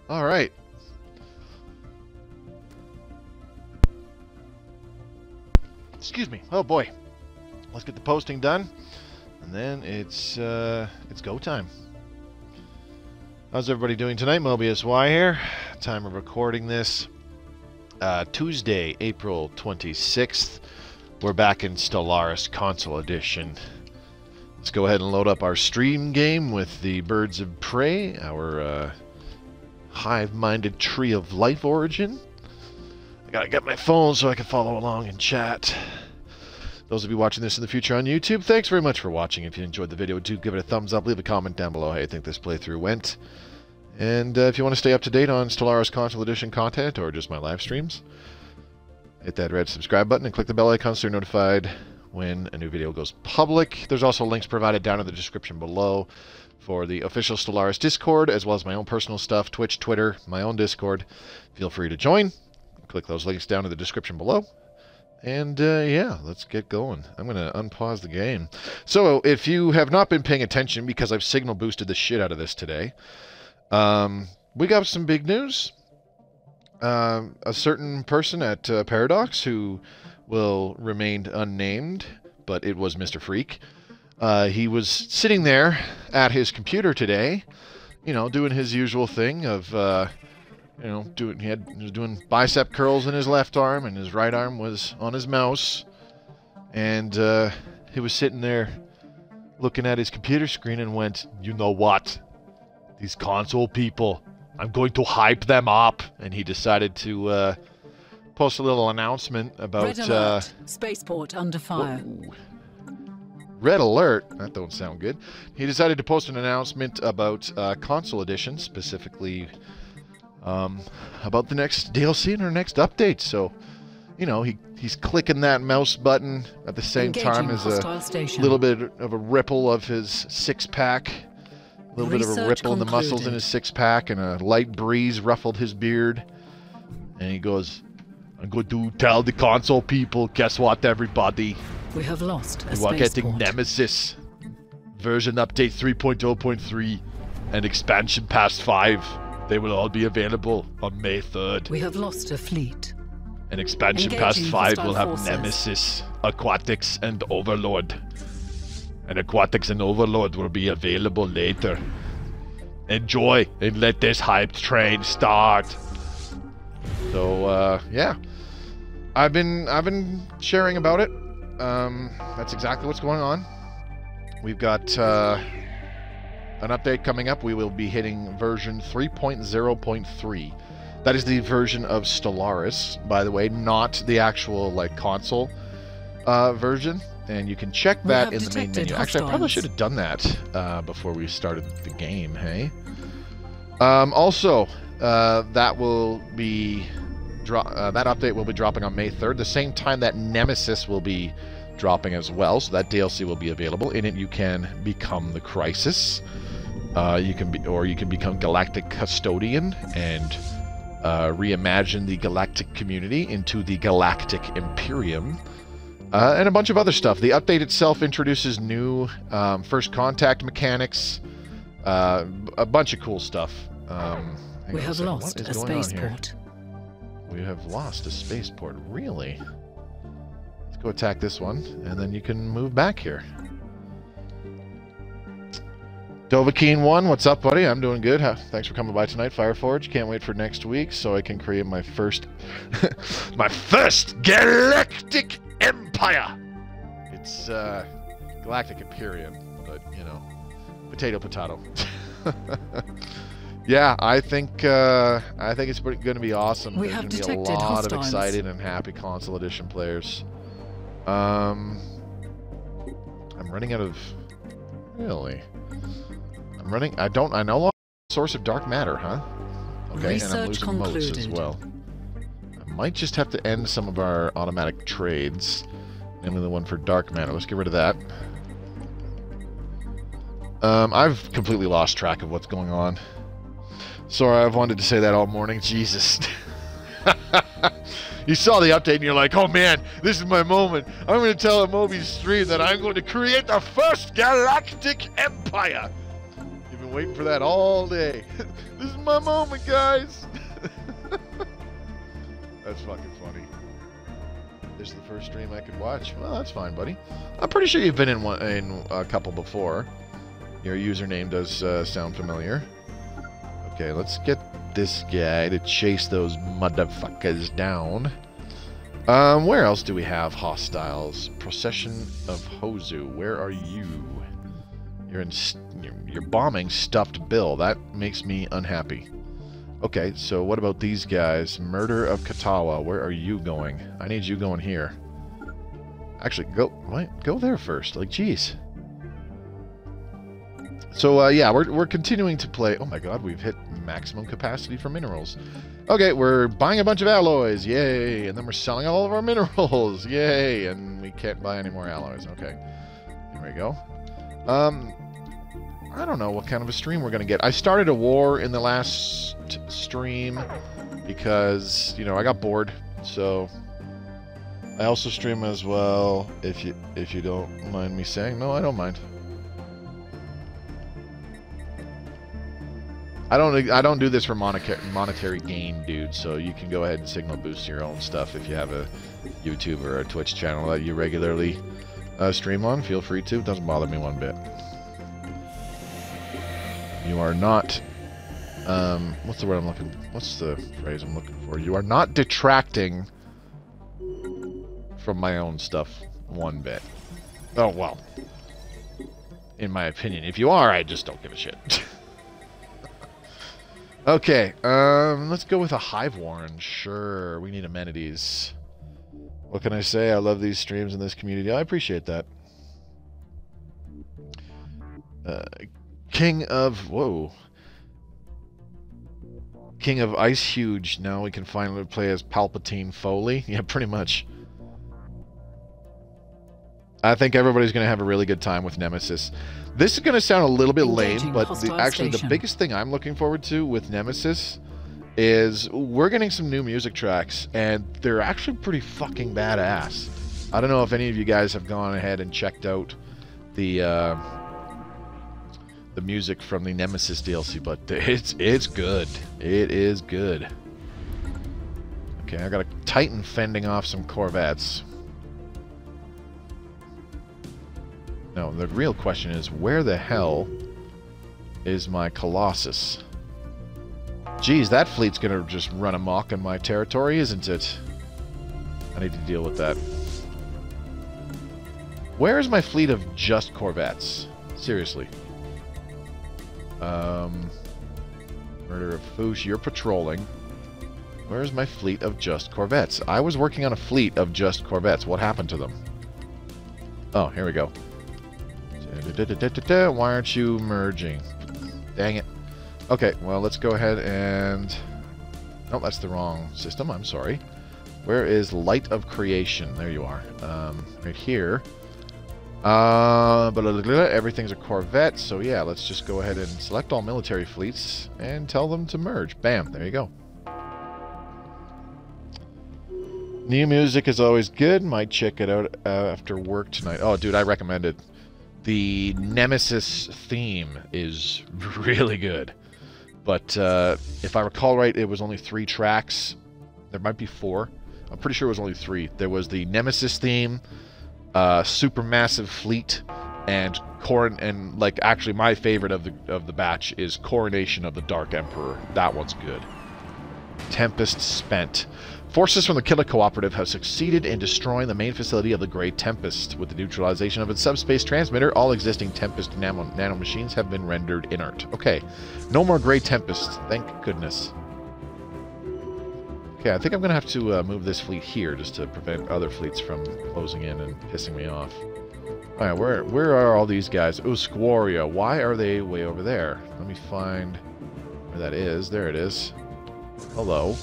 All right. Excuse me. Oh boy. Let's get the posting done, and then it's go time. How's everybody doing tonight? Mobius Y here. Time of recording this, Tuesday, April 26th. We're back in Stellaris Console Edition. Let's go ahead and load up our stream game with the Birds of Prey, our hive-minded tree of life origin. I gotta get my phone so I can follow along in chat. Those of you watching this in the future on YouTube, thanks very much for watching. If you enjoyed the video, do give it a thumbs up. Leave a comment down below how you think this playthrough went. And if you want to stay up to date on Stellaris Console Edition content or just my live streams, hit that red subscribe button and click the bell icon so you're notified when a new video goes public. There's also links provided down in the description below for the official Stellaris Discord, as well as my own personal stuff, Twitch, Twitter, my own Discord. Feel free to join. Click those links down in the description below. And yeah, let's get going. I'm going to unpause the game. So if you have not been paying attention, because I've signal boosted the shit out of this today, we got some big news. A certain person at Paradox, who will remain unnamed, but it was Mr. Freak. He was sitting there at his computer today, you know, doing his usual thing of, you know, he was doing bicep curls in his left arm, and his right arm was on his mouse. And he was sitting there looking at his computer screen and went, "You know what? These console people, I'm going to hype them up." And he decided to post a little announcement about Red alert. Spaceport under fire. Whoa. Red alert? That don't sound good. He decided to post an announcement about Console Edition, specifically about the next DLC and our next update. So, you know, he's clicking that mouse button at the same time as a little bit of a ripple of his six-pack. A little bit of a ripple in the muscles in his six-pack, and a light breeze ruffled his beard. And he goes, "I'm going to tell the console people, guess what, everybody? We have lost a We are getting spaceport. Nemesis. Version update 3.0.3 and expansion past 5. They will all be available on May 3rd. We have lost a fleet. And expansion past Engaging 5 will have hostile forces. Nemesis, Aquatics, and Overlord. And Aquatics and Overlord will be available later. Enjoy and let this hype train start." So yeah, I've been sharing about it. That's exactly what's going on. We've got an update coming up. We will be hitting version 3.0.3. That is the version of Stellaris, by the way, not the actual like console version. And you can check that in the main menu. Actually, I probably should have done that before we started the game, hey? Also, that will be that update will be dropping on May 3rd, the same time that Nemesis will be dropping as well. So that DLC will be available. In it, you can become the Crisis. You can become Galactic Custodian and reimagine the galactic community into the Galactic Imperium. And a bunch of other stuff. The update itself introduces new first contact mechanics, a bunch of cool stuff. We have lost a spaceport. We have lost a spaceport. Really? Let's go attack this one, and then you can move back here. Dovahkiin1, what's up, buddy? I'm doing good. Thanks for coming by tonight, Fireforge. Can't wait for next week so I can create my first my first galactic empire. It's Galactic Imperium, but you know, potato. Yeah, I think it's going to be awesome. We There's have going to be a detected lot hostiles. of excited and happy Console Edition players. I'm running out of really. I no longer source of dark matter, huh? Okay, and I'm losing motes as well. I might just have to end some of our automatic trades. Namely the one for dark matter. Let's get rid of that. I've completely lost track of what's going on. Sorry, I've wanted to say that all morning. Jesus. You saw the update and you're like, "Oh man, this is my moment. I'm going to tell a Mobius stream that I'm going to create the first galactic empire." You've been been waiting for that all day. This is my moment, guys. That's fucking funny. This is the first stream I could watch. Well, that's fine, buddy. I'm pretty sure you've been in a couple before. Your username does sound familiar. Okay, let's get this guy to chase those motherfuckers down. Where else do we have hostiles? Procession of Hozu. Where are you? You're bombing Stuffed Bill. That makes me unhappy. Okay, so what about these guys? Murder of Katawa. Where are you going? I need you going here. Actually, go there first. Like, jeez. So, yeah, we're continuing to play. Oh my god, we've hit maximum capacity for minerals. Okay, we're buying a bunch of alloys. Yay. And then we're selling all of our minerals. Yay. And we can't buy any more alloys. Okay. There we go. I don't know what kind of a stream we're going to get. I started a war in the last stream because, you know, I got bored. So I also stream as well, if you don't mind me saying. No, I don't mind. I don't do this for monetary gain, dude, so you can go ahead and signal boost your own stuff if you have a YouTube or a Twitch channel that you regularly stream on. Feel free to. It doesn't bother me one bit. You are not... what's the word I'm looking... What's the phrase I'm looking for? You are not detracting from my own stuff one bit. Oh, well. In my opinion. If you are, I just don't give a shit. Okay, let's go with a Hive Warren. Sure, we need amenities. What can I say? I love these streams in this community. I appreciate that. King of... Whoa. King of Ice Huge. Now we can finally play as Palpatine Foley. Yeah, pretty much. I think everybody's going to have a really good time with Nemesis. This is going to sound a little bit lame, but actually the biggest thing I'm looking forward to with Nemesis is we're getting some new music tracks, and they're actually pretty fucking badass. I don't know if any of you guys have gone ahead and checked out the music from the Nemesis DLC, but it's good. It is good. Okay, I got a Titan fending off some Corvettes. No, the real question is, where the hell is my Colossus? Geez, that fleet's gonna just run amok in my territory, isn't it? I need to deal with that. Where is my fleet of just Corvettes? Seriously. Murder of Foosh, you're patrolling. Where's my fleet of just Corvettes? I was working on a fleet of just Corvettes. What happened to them? Oh, here we go. Why aren't you merging? Dang it. Okay, well, let's go ahead and... No, that's the wrong system. I'm sorry. Where is Light of Creation? There you are. Right here. Everything's a Corvette, so yeah, let's just go ahead and select all military fleets and tell them to merge. Bam, there you go. New music is always good. Might check it out after work tonight. Oh, dude, I recommend it. The Nemesis theme is really good. But if I recall right, it was only 3 tracks. There might be 4. I'm pretty sure it was only 3. There was the Nemesis theme, Supermassive Fleet, and like actually my favorite of the batch is Coronation of the Dark Emperor. That one's good. Tempest Spent. Forces from the Killer Cooperative have succeeded in destroying the main facility of the Grey Tempest. With the neutralization of its subspace transmitter, all existing Tempest nanomachines have been rendered inert. Okay, no more Grey Tempests, thank goodness. Okay, I think I'm going to have to move this fleet here just to prevent other fleets from closing in and pissing me off. Alright, where are all these guys? Oh, Squaria. Why are they way over there? Let me find where that is. There it is. Hello.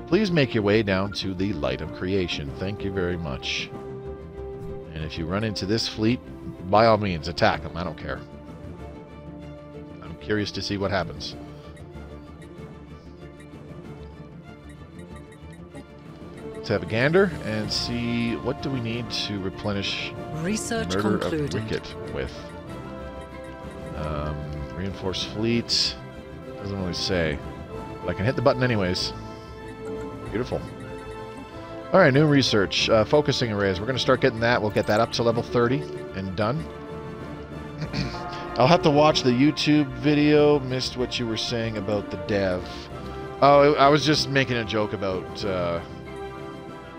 Please make your way down to the Light of Creation. Thank you very much. And if you run into this fleet, by all means, attack them. I don't care. I'm curious to see what happens. Let's have a gander and see what do we need to replenish Research Murder concluded. of Wicket with. Reinforced fleet. Doesn't really say. But I can hit the button anyways. Beautiful. Alright, new research. Focusing arrays. We're going to start getting that. We'll get that up to level 30 and done. I'll have to watch the YouTube video. Missed what you were saying about the dev. Oh, I was just making a joke about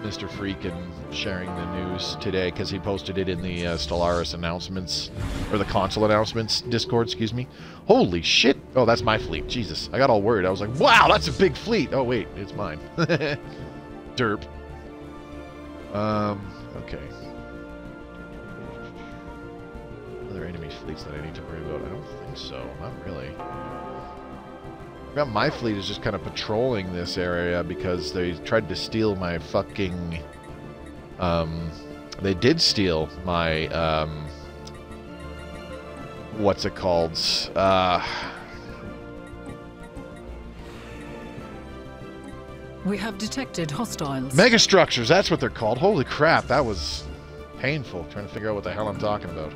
Mr. Freak and sharing the news today because he posted it in the Stellaris announcements, or the console announcements Discord, excuse me. Holy shit! Oh, that's my fleet. Jesus, I got all worried. I was like, wow, that's a big fleet. Oh, wait, it's mine. Derp. Okay. Are there enemy fleets that I need to worry about? I don't think so. Not really. My fleet is just kind of patrolling this area because they tried to steal my fucking... they did steal my, what's it called? We have detected hostiles. Megastructures, that's what they're called. Holy crap, that was painful, trying to figure out what the hell I'm talking about.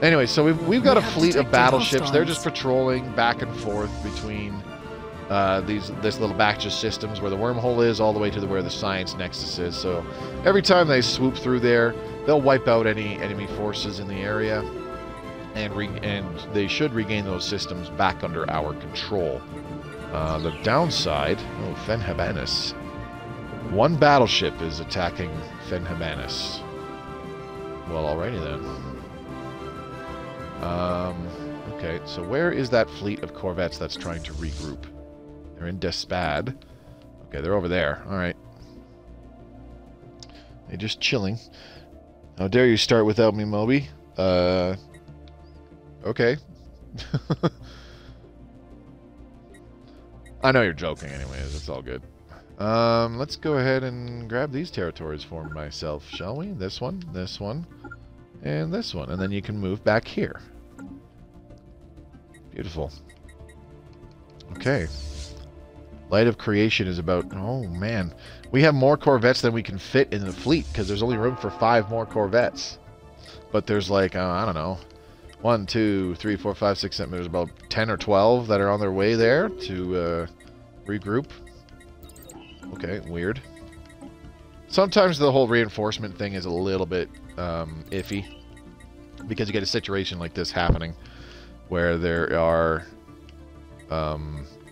Anyway, so we've got a fleet of battleships. Hostiles. They're just patrolling back and forth between this little batch of systems where the wormhole is all the way to where the science nexus is. So every time they swoop through there, they'll wipe out any enemy forces in the area, and they should regain those systems back under our control. The downside... Oh, Fenhabanis. One battleship is attacking Fenhabanis. Well, alrighty then. Okay, so where is that fleet of corvettes that's trying to regroup? They're in Despad. Okay, they're over there. Alright. They're just chilling. How dare you start without me, Moby? Okay. I know you're joking anyways, it's all good. Let's go ahead and grab these territories for myself, shall we? This one, and this one. And then you can move back here. Beautiful. Okay. Light of Creation is about... Oh, man. We have more Corvettes than we can fit in the fleet, because there's only room for 5 more Corvettes. But there's like, I don't know, 1, 2, 3, 4, 5, 6, 7... There's about 10 or 12 that are on their way there to regroup. Okay, weird. Sometimes the whole reinforcement thing is a little bit iffy, because you get a situation like this happening where there are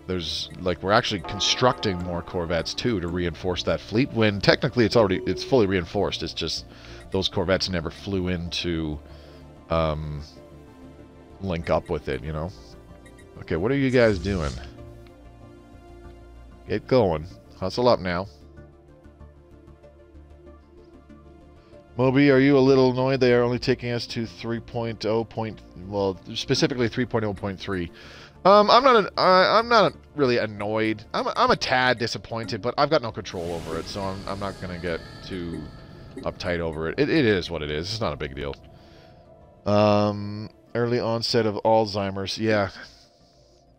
there's like we're actually constructing more corvettes too to reinforce that fleet, when technically it's fully reinforced. It's just those corvettes never flew in to link up with it, you know. Okay, what are you guys doing? Get going. Hustle up now. Moby, are you a little annoyed they are only taking us to 3.0. Well, specifically 3.0.3? I'm not really annoyed. I'm a tad disappointed, but I've got no control over it, so I'm not gonna get too uptight over it. It is what it is. It's not a big deal. Early onset of Alzheimer's. Yeah,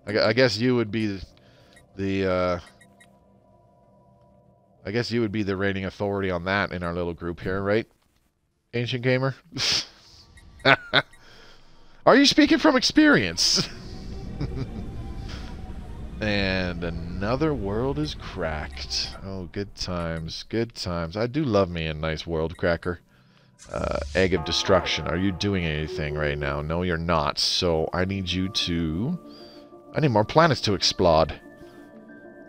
I guess you would be the I guess you would be the reigning authority on that in our little group here, right? Ancient Gamer? Are you speaking from experience? And another world is cracked. Oh, good times, good times. I do love me a nice world cracker. Egg of Destruction. Are you doing anything right now? No, you're not. So I need you to... I need more planets to explode.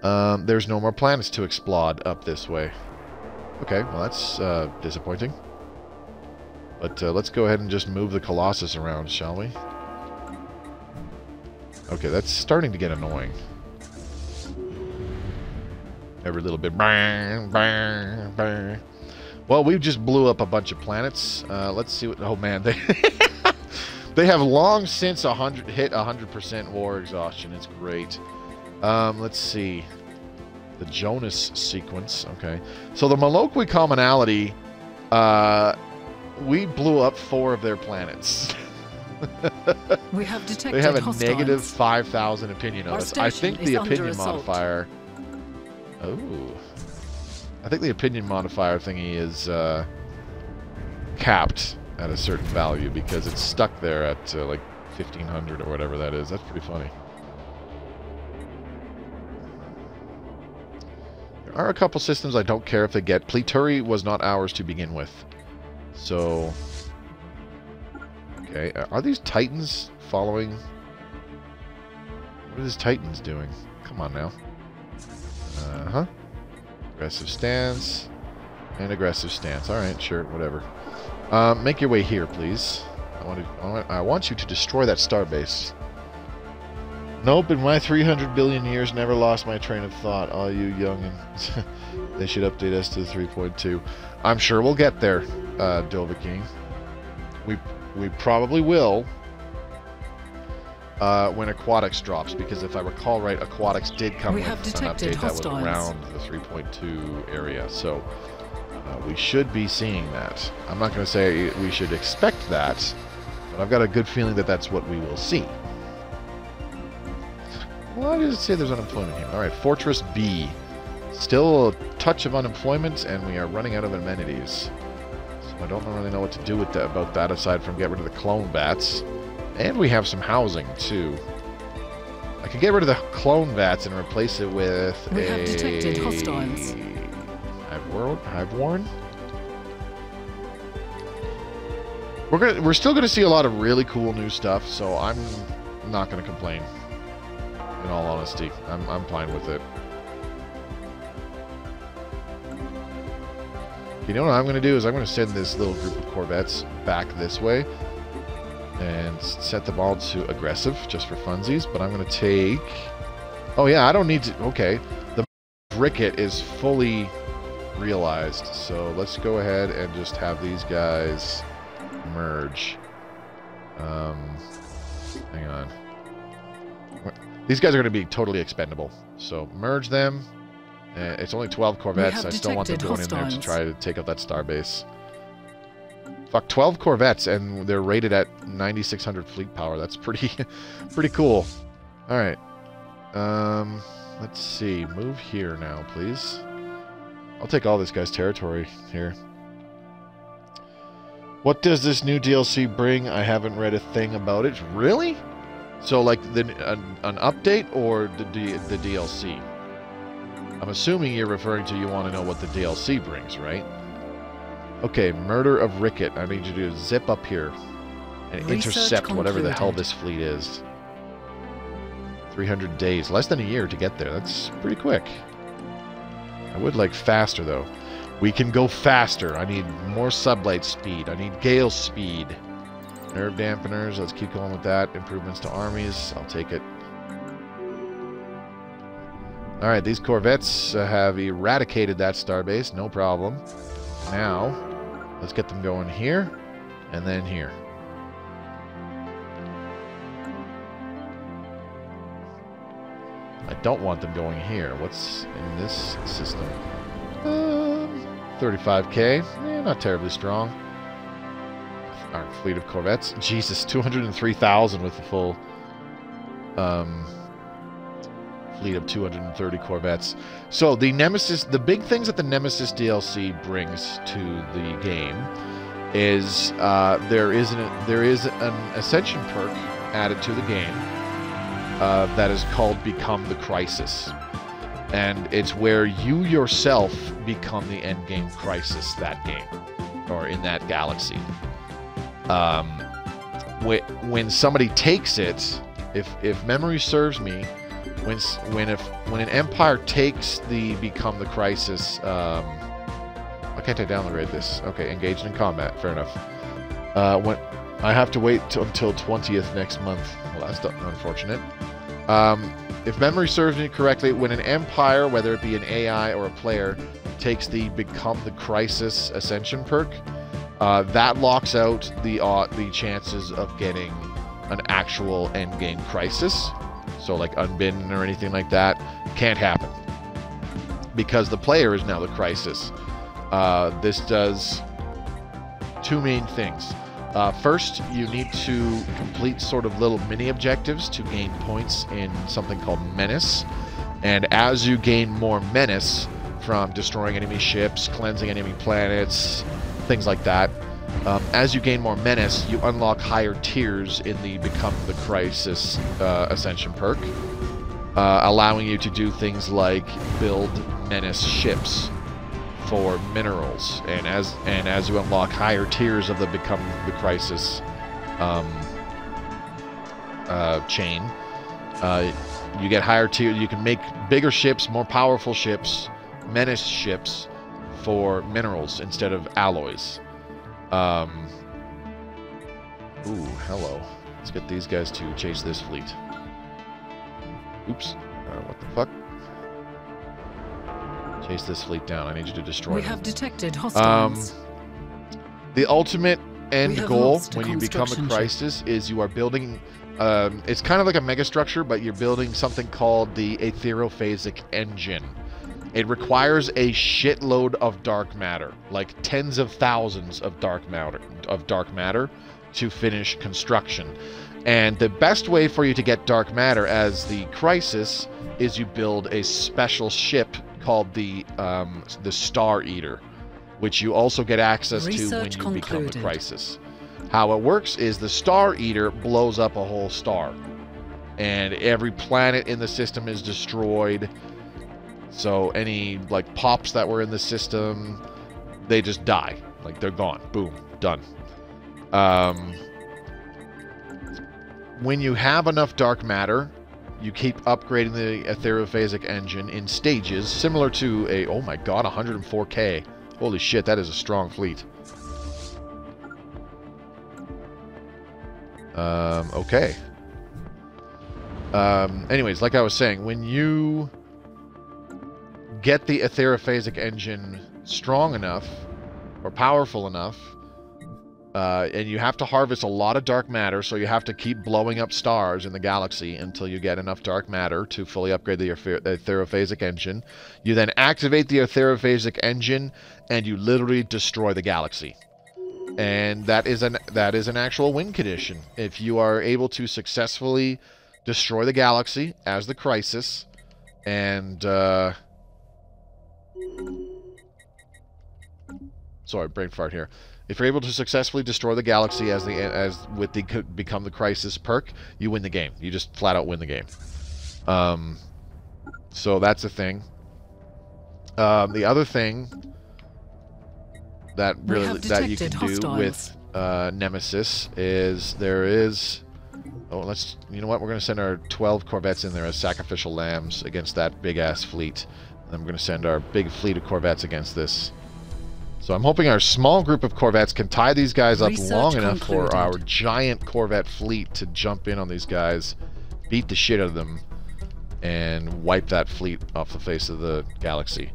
There's no more planets to explode up this way. Okay, well that's disappointing. But let's go ahead and just move the Colossus around, shall we? Okay, that's starting to get annoying. Every little bit. Bang, bang, bang. Well, we just blew up a bunch of planets. Let's see what... Oh, man. They have long since hit 100% war exhaustion. It's great. Let's see. The Jonas sequence. Okay. So the Malokwi commonality... we blew up 4 of their planets. We have detected they have a hostiles. negative 5,000 opinion on us. I think the opinion modifier... Oh. I think the opinion modifier thingy is capped at a certain value because it's stuck there at like 1500 or whatever that is. That's pretty funny. There are a couple systems I don't care if they get. Pleturi was not ours to begin with. So... Okay, are these Titans following? What are these Titans doing? Come on now. Uh-huh. Aggressive stance. And aggressive stance. Alright, sure, whatever. Make your way here, please. I want you to destroy that starbase. Nope, in my 300 billion years, never lost my train of thought. All you youngins. They should update us to 3.2. I'm sure we'll get there, Dovahkiin. We probably will when Aquatics drops, because if I recall right, Aquatics did come with an update that was around the 3.2 area. So we should be seeing that. I'm not going to say we should expect that, but I've got a good feeling that that's what we will see. Why does it say there's unemployment here? Alright, Fortress B. Still a touch of unemployment, and we are running out of amenities. So I don't really know what to do with that, about that aside from get rid of the clone bats. And we have some housing, too. I could get rid of the clone bats and replace it with We have detected hostiles. Hive-Warren? We're still gonna see a lot of really cool new stuff, so I'm not gonna complain. In all honesty, I'm fine with it. You know what I'm gonna do is I'm gonna send this little group of Corvettes back this way and set them all to aggressive just for funsies. But I'm gonna take. Oh yeah, I don't need to. Okay, the Ricket is fully realized, so let's go ahead and just have these guys merge. Hang on. These guys are going to be totally expendable, so merge them. It's only 12 Corvettes. I still want them going in there to try to take out that starbase. Fuck, 12 Corvettes, and they're rated at 9,600 fleet power. That's pretty, pretty cool. All right. Let's see. Move here now, please. I'll take all this guy's territory here. What does this new DLC bring? I haven't read a thing about it. Really? So, like, an update or the DLC? I'm assuming you're referring to you want to know what the DLC brings, right? Okay, Murder of Ricket. I need you to zip up here and intercept whatever the hell this fleet is. 300 days. Less than a year to get there. That's pretty quick. I would like faster, though. We can go faster. I need more sublight speed. I need gale speed. Nerve dampeners. Let's keep going with that. Improvements to armies. I'll take it. Alright, these Corvettes have eradicated that starbase. No problem. Now, let's get them going here. And then here. I don't want them going here. What's in this system? 35k. Not terribly strong. Our fleet of Corvettes. Jesus, 203,000 with the full fleet of 230 Corvettes. So the Nemesis, the big things that the Nemesis DLC brings to the game is there is an Ascension perk added to the game that is called Become the Crisis. And it's where you yourself become the endgame crisis that game, or in that galaxy. When somebody takes it, if memory serves me, when an empire takes the Become the Crisis, why can't I downgrade this? Okay, engaged in combat. Fair enough. When I have to wait until 20th next month. Well, that's unfortunate. If memory serves me correctly, when an empire, whether it be an AI or a player, takes the Become the Crisis Ascension perk, that locks out the chances of getting an actual endgame crisis. So like unbidden or anything like that can't happen, because the player is now the crisis. This does two main things. First, you need to complete sort of little mini objectives to gain points in something called Menace. And as you gain more Menace from destroying enemy ships, cleansing enemy planets, things like that, As you gain more menace, you unlock higher tiers in the Become the Crisis Ascension perk, allowing you to do things like build menace ships for minerals, and as you unlock higher tiers of the Become the Crisis chain, you get higher tier. You can make bigger ships, more powerful ships, menace ships for minerals instead of alloys. Ooh, hello. Let's get these guys to chase this fleet. Oops. What the fuck? Chase this fleet down. I need you to destroy them. We have detected hostiles. The ultimate end goal when you become a crisis is you are building... it's kind of like a megastructure, but you're building something called the Aetherophasic Engine. It requires a shitload of dark matter, like tens of thousands of dark matter to finish construction. And the best way for you to get dark matter as the crisis is you build a special ship called the Star Eater, which you also get access to when you become the crisis. How it works is the Star Eater blows up a whole star, and every planet in the system is destroyed. So any like pops that were in the system, they just die. Like they're gone. Boom. Done. When you have enough dark matter, you keep upgrading the Aetherophasic engine in stages, similar to a, oh my god, 104k. Holy shit, that is a strong fleet. Okay. Anyways, like I was saying, when you get the Aetherophasic engine strong enough or powerful enough, and you have to harvest a lot of dark matter, so you have to keep blowing up stars in the galaxy until you get enough dark matter to fully upgrade the Aetherophasic engine. You then activate the Aetherophasic engine, and you literally destroy the galaxy. And that is an actual win condition. If you are able to successfully destroy the galaxy as the crisis, and sorry, brain fart here. If you're able to successfully destroy the galaxy as with the Become the Crisis perk, you win the game. You just flat out win the game. So that's a thing. The other thing that you can do with Nemesis is you know what? We're going to send our 12 corvettes in there as sacrificial lambs against that big ass fleet. And then we're going to send our big fleet of corvettes against this. So I'm hoping our small group of corvettes can tie these guys up long enough for our giant corvette fleet to jump in on these guys, beat the shit out of them, and wipe that fleet off the face of the galaxy.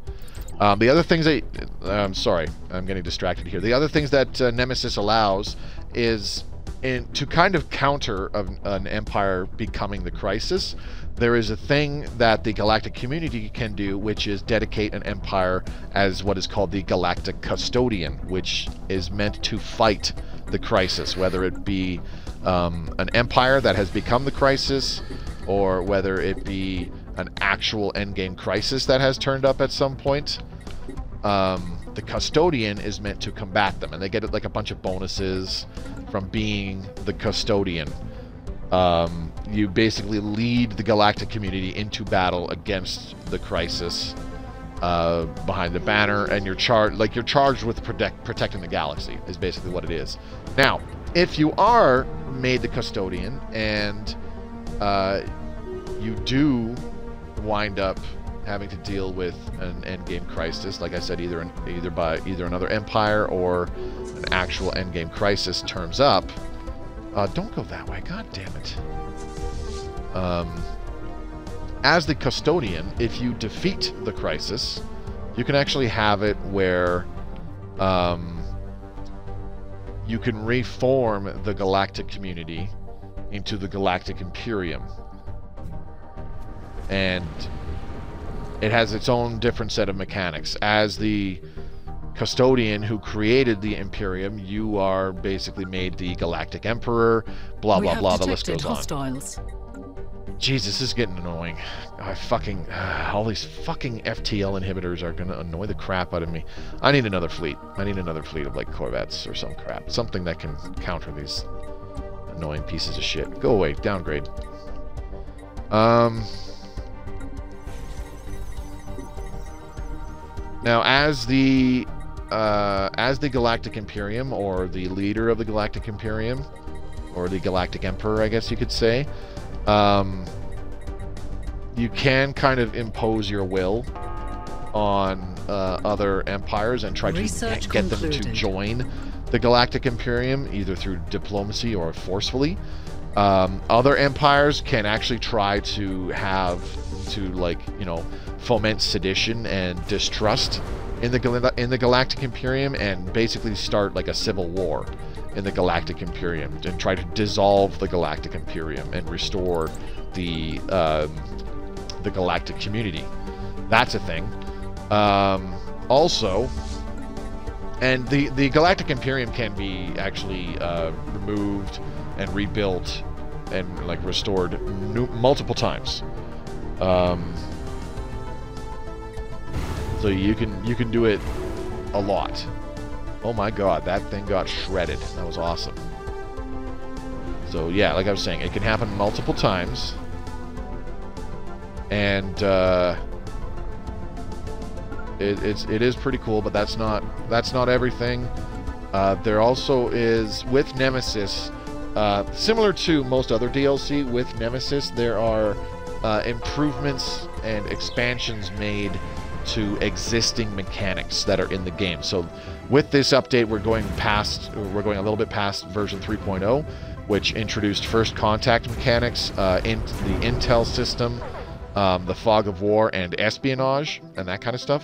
The other things that... I'm sorry, I'm getting distracted here. The other things that Nemesis allows is to kind of counter an empire becoming the crisis. There is a thing that the galactic community can do, which is dedicate an empire as what is called the Galactic Custodian, which is meant to fight the crisis, whether it be an empire that has become the crisis, or whether it be an actual endgame crisis that has turned up at some point. The Custodian is meant to combat them, and they get like a bunch of bonuses from being the Custodian. You basically lead the galactic community into battle against the crisis behind the banner, and you're charged with protecting the galaxy is basically what it is. Now, if you are made the Custodian and you do wind up having to deal with an endgame crisis, like I said, either another empire or an actual endgame crisis turns up. Don't go that way, god damn it. As the Custodian, if you defeat the crisis, you can actually have it where you can reform the galactic community into the Galactic Imperium. And it has its own different set of mechanics. As the Custodian who created the Imperium, you are basically made the Galactic Emperor, blah blah blah, the list goes on. Jesus, this is getting annoying. All these fucking FTL inhibitors are gonna annoy the crap out of me. I need another fleet. I need another fleet of like corvettes or some crap. Something that can counter these annoying pieces of shit. Go away. Downgrade. Now, as the Galactic Imperium, or the leader of the Galactic Imperium, or the Galactic Emperor, I guess you could say, you can kind of impose your will on other empires and try to get them to join the Galactic Imperium, either through diplomacy or forcefully. Other empires can actually try to foment sedition and distrust in the Galactic Imperium, and basically start like a civil war in the Galactic Imperium and try to dissolve the Galactic Imperium and restore the galactic community. That's a thing. Also, and the Galactic Imperium can be actually removed and rebuilt and like restored multiple times. So you can do it a lot. Oh my god, that thing got shredded. That was awesome. So yeah, like I was saying, it can happen multiple times. And it is pretty cool, but that's not everything. There also is, with Nemesis, similar to most other DLC, with Nemesis there are improvements and expansions made to existing mechanics that are in the game. So with this update, we're going a little bit past version 3.0, which introduced first contact mechanics into the intel system, the fog of war, and espionage, and that kind of stuff.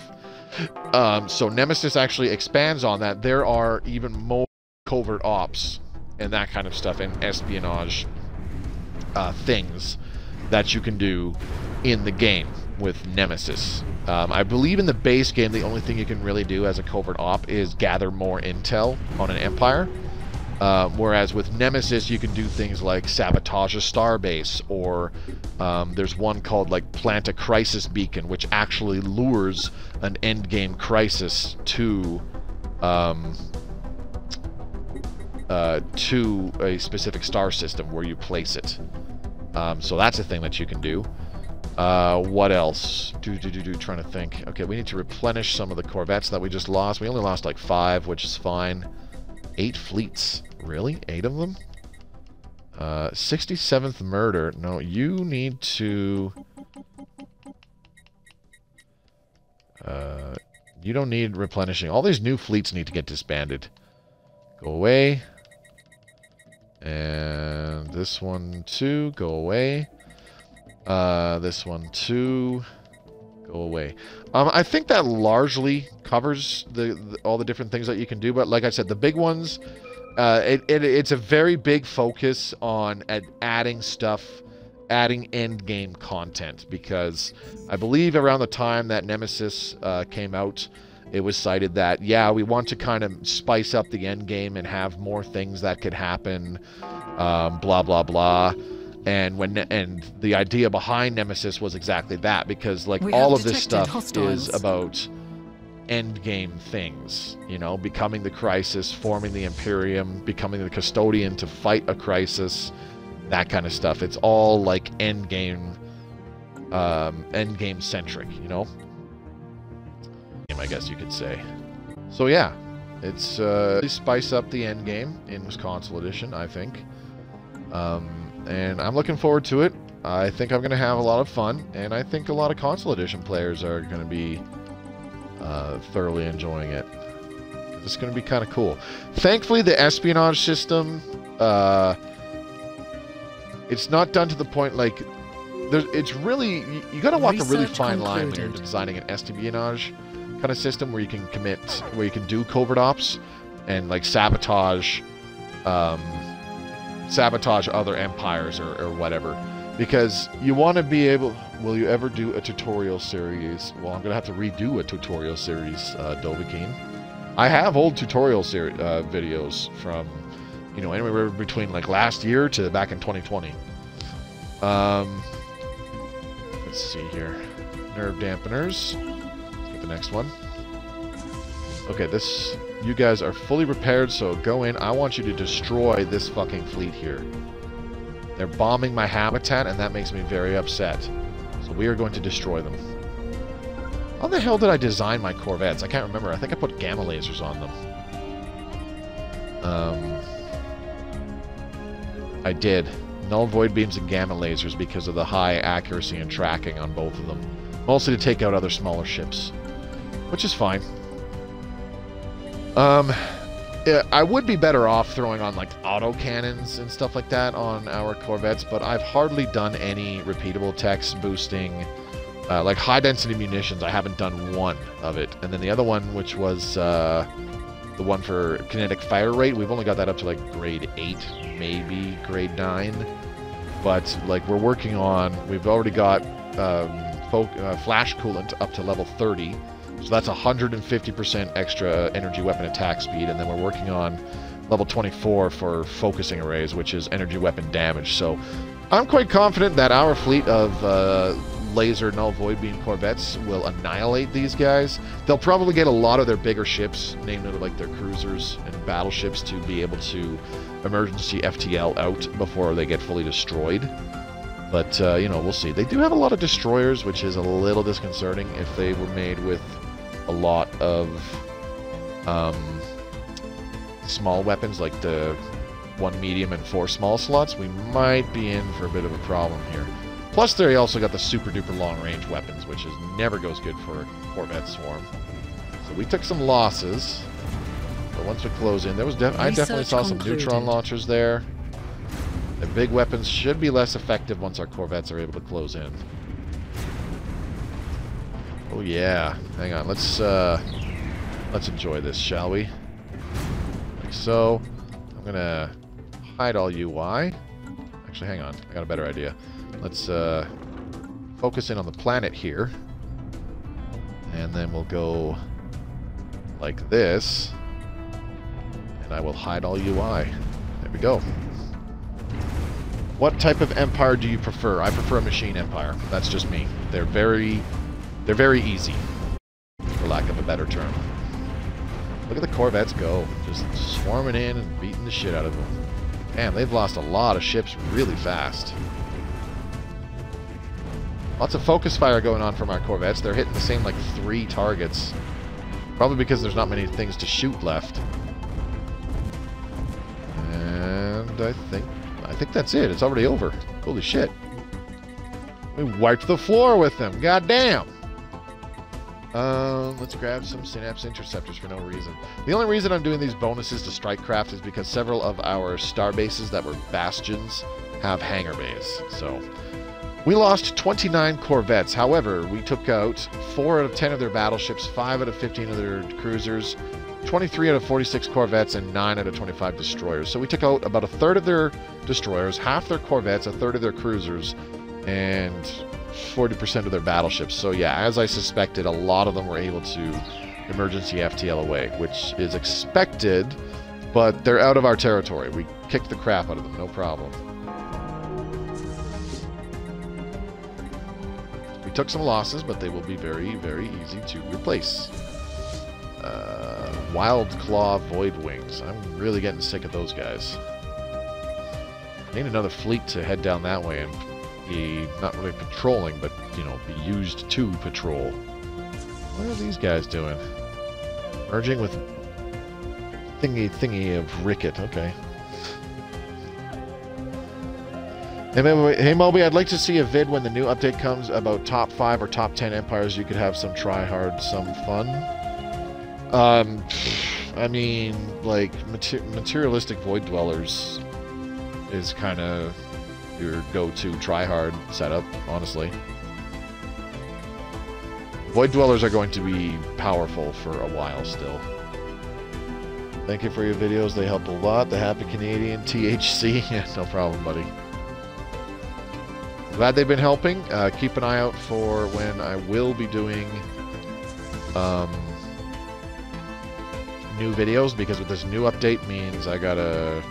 So Nemesis actually expands on that. There are even more covert ops and that kind of stuff, and espionage things that you can do in the game with Nemesis. I believe in the base game, the only thing you can really do as a covert op is gather more intel on an empire. Whereas with Nemesis, you can do things like sabotage a starbase, or there's one called like plant a crisis beacon, which actually lures an endgame crisis to a specific star system where you place it. So that's a thing that you can do. What else? Trying to think. Okay, we need to replenish some of the corvettes that we just lost. We only lost like 5, which is fine. 8 fleets. Really? 8 of them? 67th murder. No, you need to... you don't need replenishing. All these new fleets need to get disbanded. Go away. And this one too. Go away. This one too. Go away. I think that largely covers all the different things that you can do. But like I said, the big ones, it's a very big focus on adding stuff, adding end game content, because I believe around the time that Nemesis came out, it was cited that, yeah, we want to kind of spice up the end game and have more things that could happen, blah blah blah. And the idea behind Nemesis was exactly that, because like all of this stuff is about end game things, you know, becoming the Crisis, forming the Imperium, becoming the Custodian to fight a Crisis, that kind of stuff. It's all like end game centric, you know, I guess you could say. So yeah, it's spice up the end game in Console Edition, I think. And I'm looking forward to it. I think I'm going to have a lot of fun, and I think a lot of Console Edition players are going to be thoroughly enjoying it. It's going to be kind of cool. Thankfully, the espionage system, it's not done to the point like... It's really... You got to walk a really fine line when you're designing an espionage kind of system where you can where you can do covert ops and like sabotage other empires or whatever, because you want to be able... Will you ever do a tutorial series? Well, I'm gonna have to redo a tutorial series, Dovahkiin. I have old tutorial videos from, you know, anywhere between like last year to back in 2020. Let's see here. Nerve dampeners. Let's get the next one. Okay, this... You guys are fully repaired, so go in. I want you to destroy this fucking fleet here. They're bombing my habitat, and that makes me very upset. So we are going to destroy them. How the hell did I design my corvettes? I can't remember. I think I put gamma lasers on them. I did. Null void beams and gamma lasers because of the high accuracy and tracking on both of them. Mostly to take out other smaller ships. Which is fine. Yeah, I would be better off throwing on like auto cannons and stuff like that on our corvettes, but I've hardly done any repeatable techs boosting, like high density munitions. I haven't done one of it, and then the other one, which was the one for kinetic fire rate, we've only got that up to like grade 8, maybe grade 9. But like we're working on, we've already got flash coolant up to level 30. So that's 150% extra energy weapon attack speed, and then we're working on level 24 for focusing arrays, which is energy weapon damage. So I'm quite confident that our fleet of laser null void beam corvettes will annihilate these guys. They'll probably get a lot of their bigger ships, namely like their cruisers and battleships, to be able to emergency FTL out before they get fully destroyed. But, you know, we'll see. They do have a lot of destroyers, which is a little disconcerting. If they were made with a lot of small weapons, like the 1 medium and 4 small slots, we might be in for a bit of a problem here. Plus, they also got the super duper long range weapons, which is never goes good for a Corvette swarm. So we took some losses, but once we close in, there was I definitely saw some neutron launchers there. The big weapons should be less effective once our corvettes are able to close in. Oh yeah, hang on. Let's enjoy this, shall we? Like so. I'm gonna hide all UI. Actually, hang on. I got a better idea. Let's focus in on the planet here, and then we'll go like this, and I will hide all UI. There we go. What type of empire do you prefer? I prefer a machine empire. That's just me. They're very easy, for lack of a better term. Look at the corvettes go, just swarming in and beating the shit out of them. Damn, they've lost a lot of ships really fast. Lots of focus fire going on from our corvettes. They're hitting the same like 3 targets. Probably because there's not many things to shoot left. And I think that's it. It's already over. Holy shit. We wiped the floor with them. God damn. Let's grab some Synapse Interceptors for no reason. The only reason I'm doing these bonuses to Strikecraft is because several of our star bases that were bastions have hangar bays. So we lost 29 corvettes. However, we took out 4 out of 10 of their battleships, 5 out of 15 of their cruisers, 23 out of 46 corvettes, and 9 out of 25 destroyers. So we took out about 1/3 of their destroyers, half their corvettes, 1/3 of their cruisers, and 40% of their battleships. So yeah, as I suspected, a lot of them were able to emergency FTL away, which is expected, but they're out of our territory. We kicked the crap out of them, no problem. We took some losses, but they will be very, very easy to replace. Wild Claw Void Wings. I'm really getting sick of those guys. I need another fleet to head down that way and be not really patrolling, but, you know, be used to patrol. What are these guys doing? Merging with thingy of Ricket. Okay. Hey Moby, I'd like to see a vid when the new update comes about top 5 or top 10 empires. You could have some try-hard, some fun. I mean, like, materialistic void dwellers is kind of your go-to try-hard setup, honestly. Void dwellers are going to be powerful for a while still. Thank you for your videos. They help a lot. The Happy Canadian, THC. Yeah, no problem, buddy. Glad they've been helping. Keep an eye out for when I will be doing new videos, because with this new update means I gotta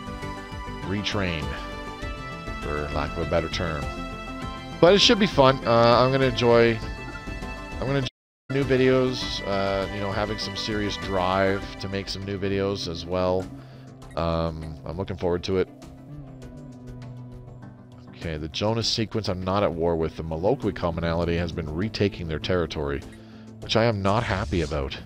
retrain, for lack of a better term. But it should be fun. I'm gonna enjoy new videos. You know, having some serious drive to make some new videos as well. I'm looking forward to it. Okay, the Jonas sequence I'm not at war with. The Malokwi commonality has been retaking their territory, which I am not happy about.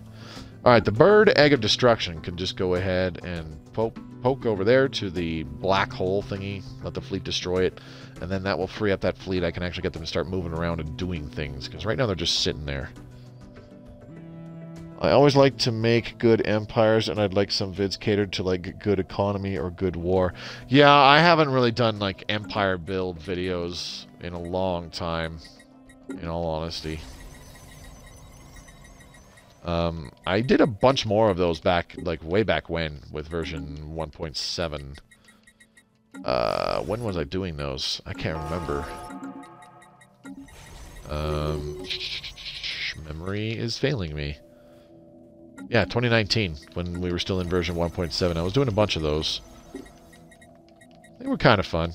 Alright, the bird egg of destruction can just go ahead and poke over there to the black hole thingy, let the fleet destroy it, and then that will free up that fleet. I can actually get them to start moving around and doing things, because right now they're just sitting there. I always like to make good empires, and I'd like some vids catered to like good economy or good war. Yeah, I haven't really done like empire build videos in a long time, in all honesty. I did a bunch more of those back, like way back when, with version 1.7. When was I doing those? I can't remember. Memory is failing me. Yeah, 2019, when we were still in version 1.7. I was doing a bunch of those. They were kind of fun.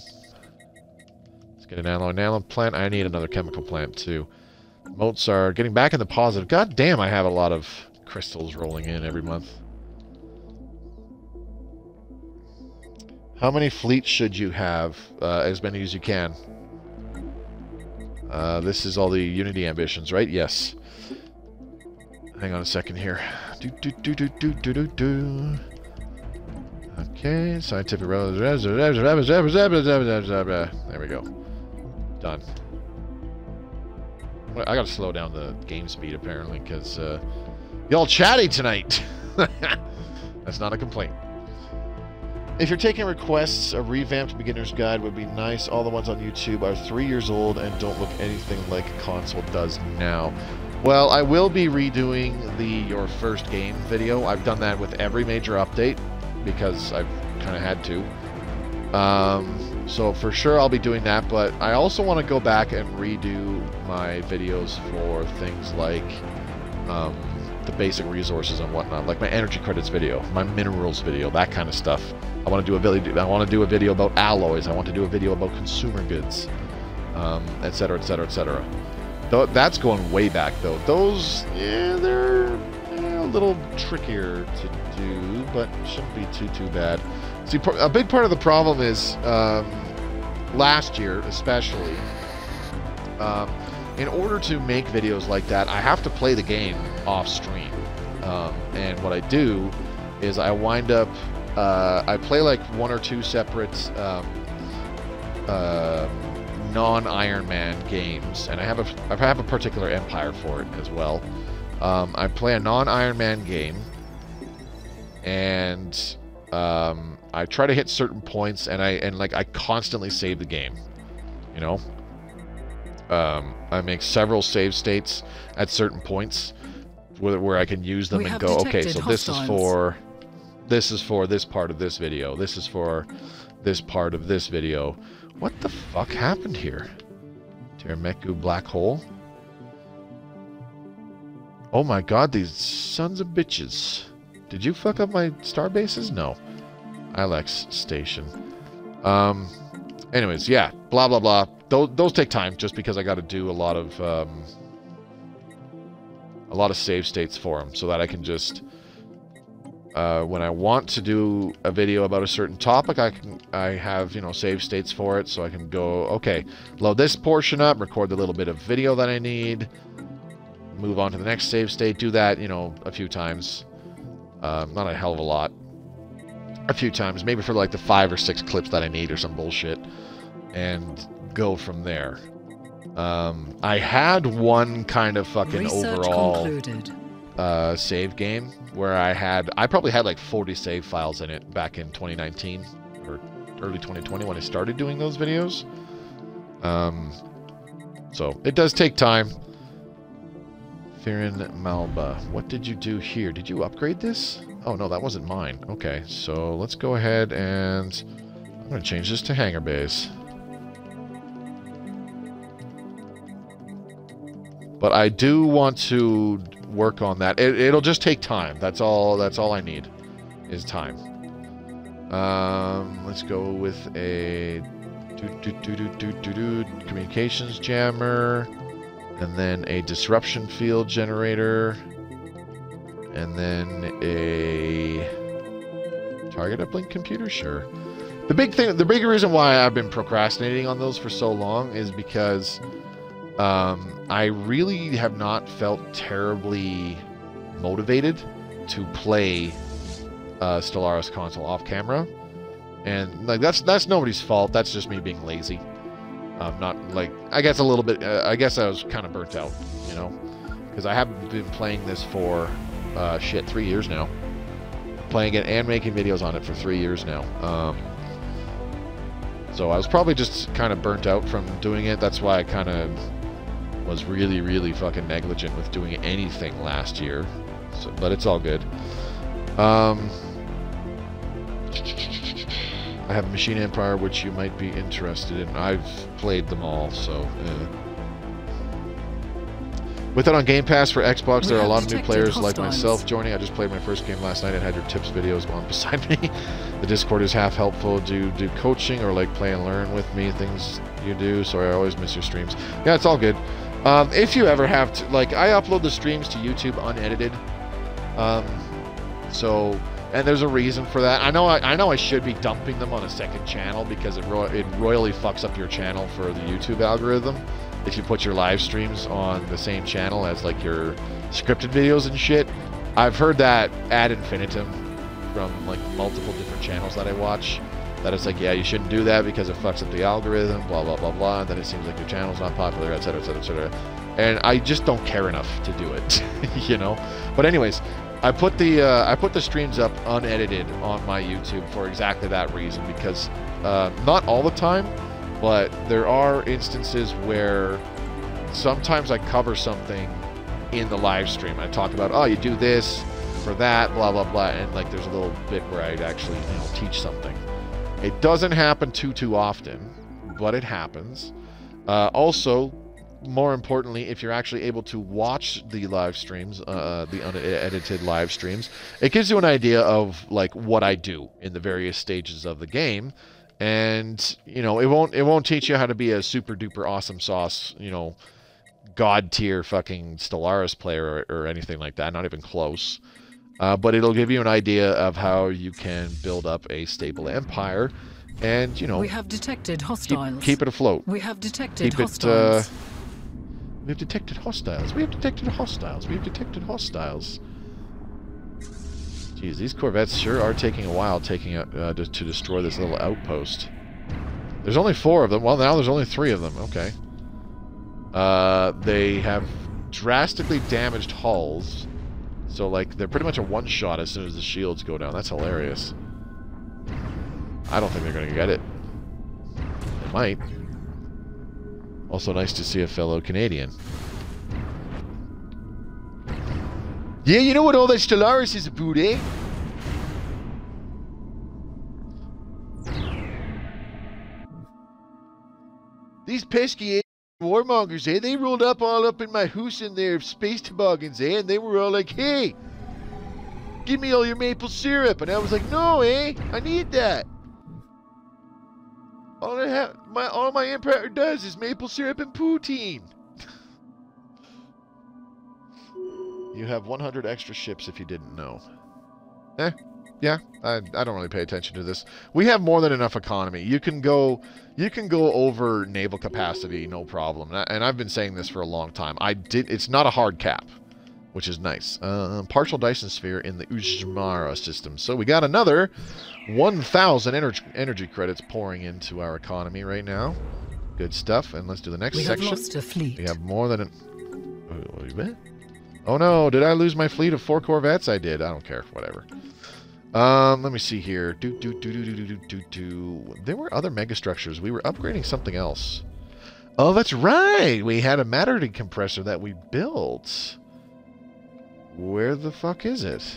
Let's get an alloy plant. I need another chemical plant, too. Motes are getting back in the positive. God damn, I have a lot of crystals rolling in every month. How many fleets should you have? As many as you can. This is all the Unity ambitions, right? Yes. Hang on a second here. Okay, scientific... There we go. Done. I gotta slow down the game speed, apparently, because y'all chatty tonight. That's not a complaint. If you're taking requests, a revamped beginner's guide would be nice. All the ones on YouTube are 3 years old and don't look anything like a console does now. Well, I will be redoing the Your First Game video. I've done that with every major update, because I've kind of had to. So for sure I'll be doing that, but I also want to go back and redo my videos for things like the basic resources and whatnot, like my energy credits video, my minerals video, that kind of stuff. I want to do a video about alloys. I want to do a video about consumer goods, etc., etc., etc. That's going way back, though. Those, yeah, they're a little trickier to do, but shouldn't be too bad. See, a big part of the problem is, last year especially, in order to make videos like that, I have to play the game off stream. And what I do is I wind up, I play like 1 or 2 separate non-Iron Man games, and I have a particular empire for it as well. I play a non-Iron Man game, and I try to hit certain points, and I constantly save the game. You know, I make several save states at certain points where I can use them and go, okay, so this is for this part of this video. This is for this part of this video. What the fuck happened here? Terrameku black hole. Oh my god, these sons of bitches. Did you fuck up my star bases? No. Ilex station. Anyways, yeah. Blah, blah, blah. Those take time, just because I got to do a lot of save states for them, so that I can just... when I want to do a video about a certain topic, I have, you know, save states for it, so I can go, okay, load this portion up, record the little bit of video that I need, move on to the next save state, do that, you know, a few times. Not a hell of a lot. A few times, maybe for like the 5 or 6 clips that I need or some bullshit, and go from there. I had one kind of fucking overall save game where I probably had like 40 save files in it back in 2019 or early 2020 when I started doing those videos. So it does take time. Firin Malba, what did you do here? Did you upgrade this? Oh no, that wasn't mine. Okay, so let's go ahead and I'm going to change this to hangar bays. But I do want to work on that. It'll just take time. That's all I need is time. Let's go with a Communications jammer. And then a disruption field generator. And then a target uplink computer? Sure. The big reason why I've been procrastinating on those for so long is because I really have not felt terribly motivated to play Stellaris Console off camera. And like that's nobody's fault. That's just me being lazy. Not like, I guess a little bit, I guess I was kind of burnt out, you know, because I haven't been playing this for 3 years now. Playing it and making videos on it for 3 years now. So I was probably just kind of burnt out from doing it. That's why I kind of was really, really fucking negligent with doing anything last year. So, but it's all good. I have Machine Empire, which you might be interested in. I've played them all, so... With it on Game Pass for Xbox, there are a lot of new players like myself joining. I just played my first game last night and had your tips videos on beside me. The Discord is half helpful. Do you do coaching or like play and learn with me? Things you do. Sorry, I always miss your streams. Yeah, it's all good. If you ever have to, like, I upload the streams to YouTube unedited. And there's a reason for that. I know I should be dumping them on a second channel because it royally fucks up your channel for the YouTube algorithm if you put your live streams on the same channel as like your scripted videos and shit. I've heard that ad infinitum from like multiple different channels that I watch, that it's like, yeah, you shouldn't do that because it fucks up the algorithm, blah blah blah blah, and then it seems like your channel's not popular, etc etc etc. And I just don't care enough to do it. You know. But anyways, I put the streams up unedited on my YouTube for exactly that reason, because not all the time, but there are instances where sometimes I cover something in the live stream. I talk about, oh, you do this for that, blah blah blah, and like there's a little bit where I'd actually, you know, teach something. It doesn't happen too often, but it happens. Also, more importantly, if you're actually able to watch the live streams, the unedited live streams, it gives you an idea of like what I do in the various stages of the game, and you know, it won't teach you how to be a super duper awesome sauce, you know, god tier fucking Stellaris player or anything like that. Not even close. But it'll give you an idea of how you can build up a stable empire, and you know, we have detected hostiles. Keep it afloat. We have detected hostiles. We have detected hostiles. We have detected hostiles. We have detected hostiles. Jeez, these Corvettes sure are taking a while to destroy this little outpost. There's only 4 of them. Well, now there's only 3 of them. Okay. They have drastically damaged hulls. So, like, they're pretty much a one-shot as soon as the shields go down. That's hilarious. I don't think they're going to get it. They might. Also nice to see a fellow Canadian. Yeah, you know what all that Stellaris is about, eh? These pesky warmongers, eh? They rolled up all up in my house in their space toboggans, eh? And they were all like, hey, give me all your maple syrup. And I was like, no, eh? I need that. All my empire does is maple syrup and poutine. You have 100 extra ships if you didn't know. Yeah, I don't really pay attention to this. We have more than enough economy. You can go over naval capacity, no problem. And I've been saying this for a long time. It's not a hard cap, which is nice. Partial Dyson sphere in the Ujmara system. So we got another 1,000 energy credits pouring into our economy right now. Good stuff. And let's do the next section. We have lost a fleet. We have more than oh no, did I lose my fleet of 4 Corvettes? I did. I don't care. Whatever. Let me see here. There were other megastructures. We were upgrading something else. Oh, that's right. We had a matter decompressor that we built. Where the fuck is it?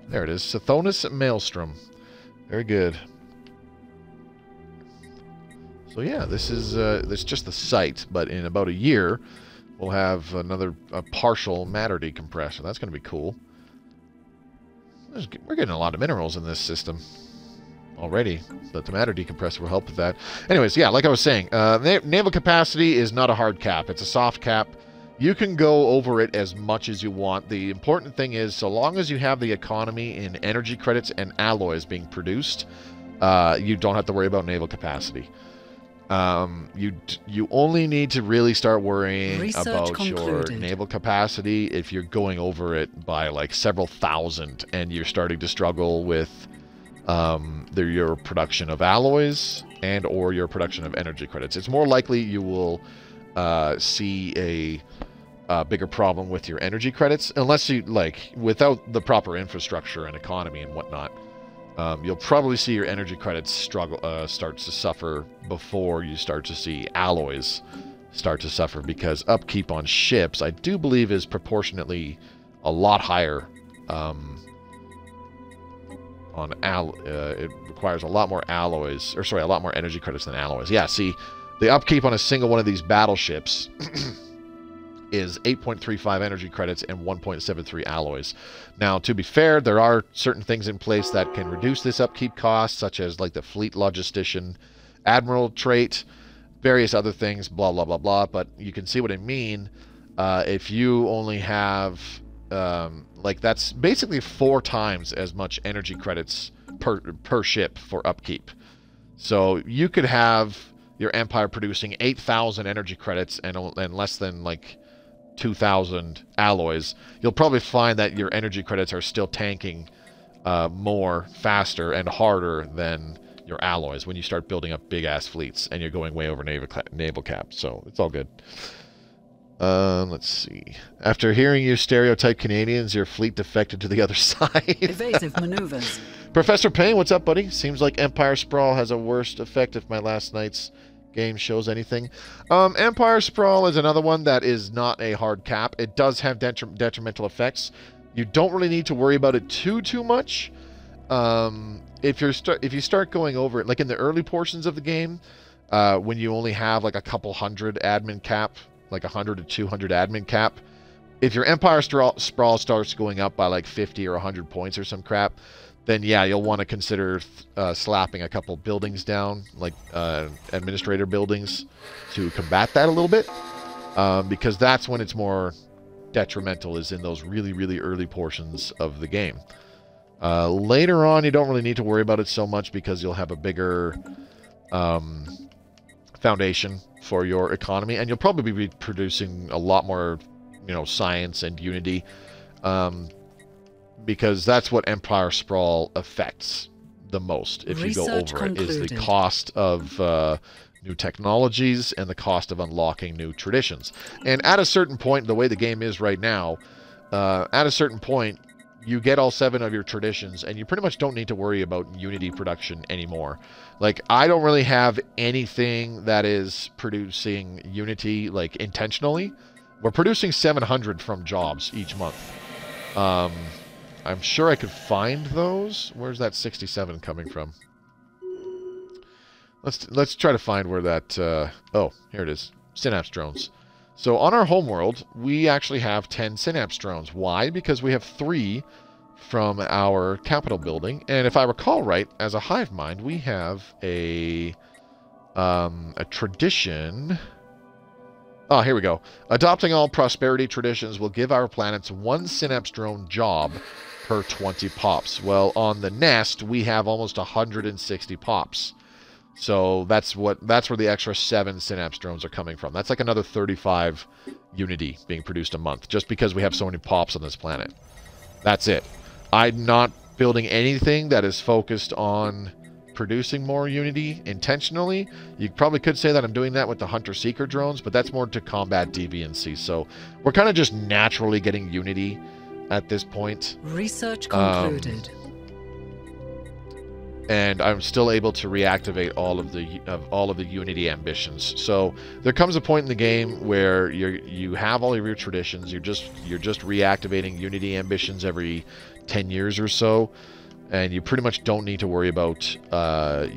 There it is. Sithonus Maelstrom. Very good. So yeah, this is just the site, but in about a year, we'll have a partial matter decompressor. That's going to be cool. We're getting a lot of minerals in this system. already, but the matter decompressor will help with that. Anyways, yeah, like I was saying, naval capacity is not a hard cap. It's a soft cap. You can go over it as much as you want. The important thing is, so long as you have the economy in energy credits and alloys being produced, you don't have to worry about naval capacity. You only need to really start worrying about your naval capacity if you're going over it by like several thousand and you're starting to struggle with your production of alloys and or your production of energy credits. It's more likely you will see a bigger problem with your energy credits, unless you, like, without the proper infrastructure and economy and whatnot. You'll probably see your energy credits start to suffer before you start to see alloys start to suffer, because upkeep on ships, I do believe, is proportionately a lot higher. It requires a lot more alloys, or sorry, a lot more energy credits than alloys. Yeah, see, the upkeep on a single one of these battleships is 8.35 energy credits and 1.73 alloys. Now, to be fair, there are certain things in place that can reduce this upkeep cost, such as like the fleet logistician, admiral trait, various other things, blah, blah, blah, blah. But you can see what I mean. If you only have, like, that's basically 4 times as much energy credits per ship for upkeep. So you could have your Empire producing 8,000 energy credits and less than, like, 2,000 alloys. You'll probably find that your energy credits are still tanking more, faster, and harder than your alloys when you start building up big-ass fleets and you're going way over naval cap. So it's all good. Let's see. After hearing you stereotype Canadians, your fleet defected to the other side. Evasive maneuvers. Professor Payne, what's up, buddy? Seems like Empire Sprawl has a worse effect if my last night's game shows anything. Empire Sprawl is another one that is not a hard cap. It does have detrimental effects. You don't really need to worry about it too much. If you start going over it, like in the early portions of the game, when you only have like a couple hundred admin cap, like 100 to 200 admin cap, if your Empire Sprawl starts going up by like 50 or 100 points or some crap, then yeah, you'll want to consider slapping a couple buildings down, like administrator buildings, to combat that a little bit, because that's when it's more detrimental, is in those really, really early portions of the game. Later on, you don't really need to worry about it so much because you'll have a bigger foundation for your economy, and you'll probably be producing a lot more, science and unity, because that's what Empire Sprawl affects the most if you go over it, is the cost of new technologies and the cost of unlocking new traditions. And at a certain point, the way the game is right now, at a certain point, you get all 7 of your traditions, and you pretty much don't need to worry about unity production anymore. Like, I don't really have anything that is producing unity, like, intentionally. We're producing 700 from jobs each month. I'm sure I could find those. Where's that 67 coming from? Let's try to find where that... oh, here it is. Synapse drones. So on our homeworld, we actually have 10 Synapse drones. Why? Because we have 3 from our capital building. And if I recall right, as a hive mind, we have a tradition... Oh, here we go. Adopting all prosperity traditions will give our planets 1 Synapse drone job per 20 pops. Well, on the nest, we have almost 160 pops. So that's where the extra 7 Synapse drones are coming from. That's like another 35 unity being produced a month, just because we have so many pops on this planet. That's it. I'm not building anything that is focused on producing more unity intentionally. You probably could say that I'm doing that with the Hunter-Seeker drones, but that's more to combat deviancy. So we're kind of just naturally getting unity at this point. Research concluded. And I'm still able to reactivate all of the unity ambitions. So there comes a point in the game where you have all of your traditions. You're just reactivating unity ambitions every 10 years or so, and you pretty much don't need to worry about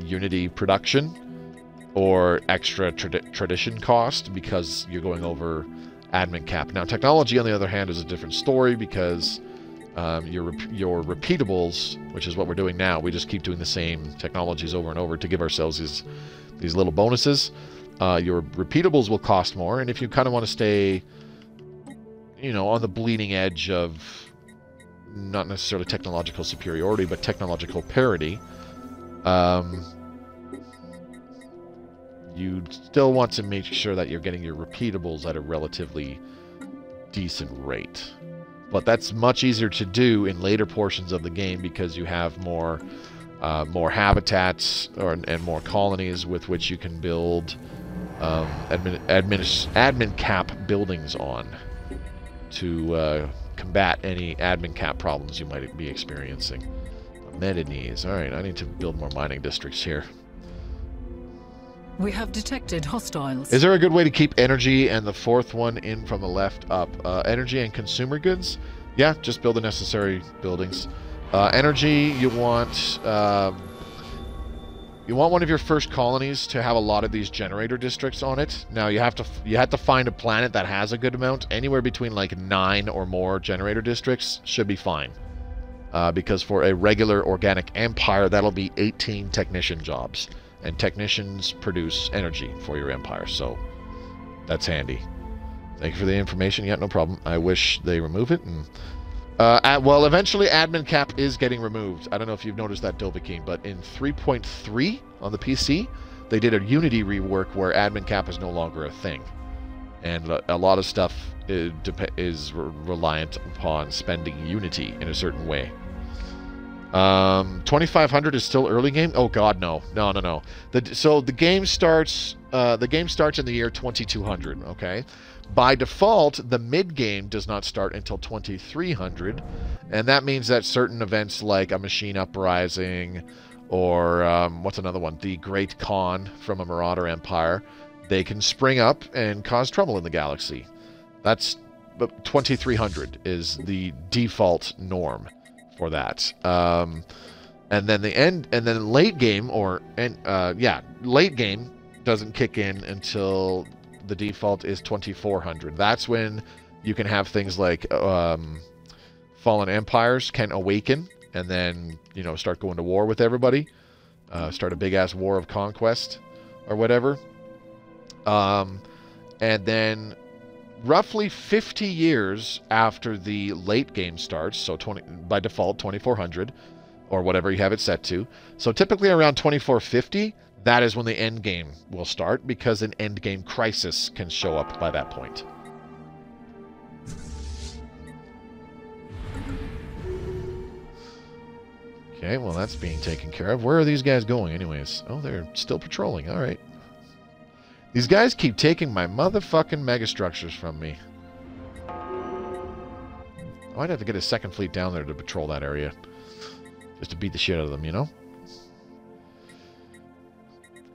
unity production or extra tradition cost because you're going over admin cap. Now, technology, on the other hand, is a different story because your repeatables, which is what we're doing now. We just keep doing the same technologies over and over to give ourselves these little bonuses. Your repeatables will cost more, and if you kind of want to stay, you know, on the bleeding edge of not necessarily technological superiority, but technological parity, you still want to make sure that you're getting your repeatables at a relatively decent rate. But that's much easier to do in later portions of the game because you have more habitats and more colonies with which you can build admin cap buildings on to combat any admin cap problems you might be experiencing. Amenities. Alright, I need to build more mining districts here. We have detected hostiles. Is there a good way to keep energy and the fourth one in from the left up? Energy and consumer goods? Yeah, just build the necessary buildings. Energy, you want one of your first colonies to have a lot of these generator districts on it. Now you have to find a planet that has a good amount. Anywhere between like 9 or more generator districts should be fine. Because for a regular organic empire, that'll be 18 technician jobs. And technicians produce energy for your empire, so that's handy. Thank you for the information. Yeah, no problem. I wish they remove it. And well, eventually admin cap is getting removed. I don't know if you've noticed that, Dovahkiin, but in 3.3 on the PC, they did a Unity rework where admin cap is no longer a thing. And a lot of stuff is reliant upon spending Unity in a certain way. 2500 is still early game? Oh god, no. No. So the game starts in the year 2200, okay? By default, the mid game does not start until 2300, and that means that certain events like a machine uprising or what's another one? The Great Khan from a Marauder Empire, they can spring up and cause trouble in the galaxy. That's 2300 is the default norm for that. And then late game late game doesn't kick in until the default is 2400. That's when you can have things like fallen empires can awaken and then, you know, start going to war with everybody, start a big ass war of conquest or whatever. And then roughly 50 years after the late game starts, so by default 2400 or whatever you have it set to, so typically around 2450, that is when the end game will start, because an end game crisis can show up by that point. Okay, well that's being taken care of. Where are these guys going anyways? Oh, they're still patrolling. All right. These guys keep taking my motherfucking megastructures from me. I might have to get a second fleet down there to patrol that area. Just to beat the shit out of them, you know?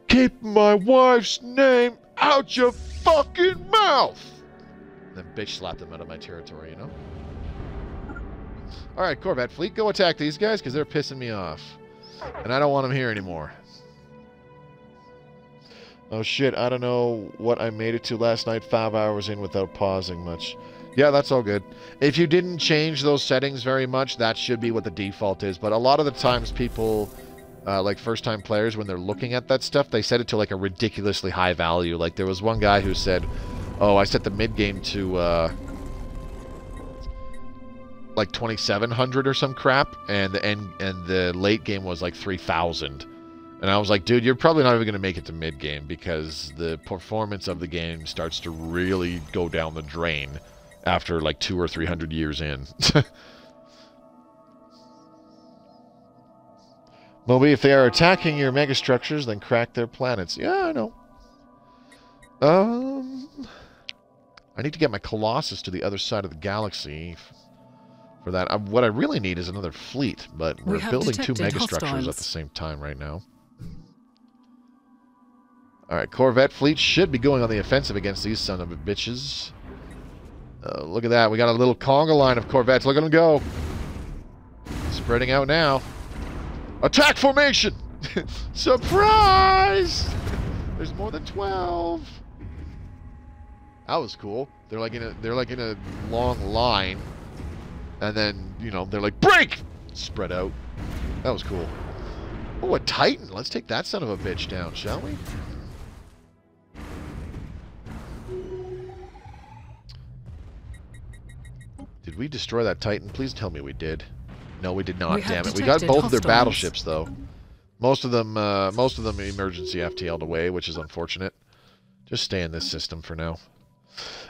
Keep my wife's name out your fucking mouth! And then bitch slap them out of my territory, you know? Alright, Corvette fleet, go attack these guys, because they're pissing me off. And I don't want them here anymore. Oh shit, I don't know what I made it to last night 5 hours in without pausing much. Yeah, that's all good. If you didn't change those settings very much, that should be what the default is. But a lot of the times people, like first-time players, when they're looking at that stuff, they set it to like a ridiculously high value. Like there was one guy who said, oh, I set the mid-game to like 2700 or some crap, and the late game was like 3000. And I was like, dude, you're probably not even going to make it to mid-game because the performance of the game starts to really go down the drain after like 200 or 300 years in. Moby, if they are attacking your megastructures, then crack their planets. Yeah, I know. I need to get my Colossus to the other side of the galaxy for that. What I really need is another fleet, but we're building 2 megastructures at the same time right now. Alright, Corvette fleet should be going on the offensive against these son of a bitches. Look at that. We got a little conga line of Corvettes. Look at them go. Spreading out now. Attack formation! Surprise! There's more than 12. That was cool. They're like in a long line. And then, you know, they're like, break! Spread out. That was cool. Oh, a Titan. Let's take that son of a bitch down, shall we? Did we destroy that Titan? Please tell me we did. No, we did not. Damn it. We got both of their battleships, though. Most of them emergency FTL'd away, which is unfortunate. Just stay in this system for now.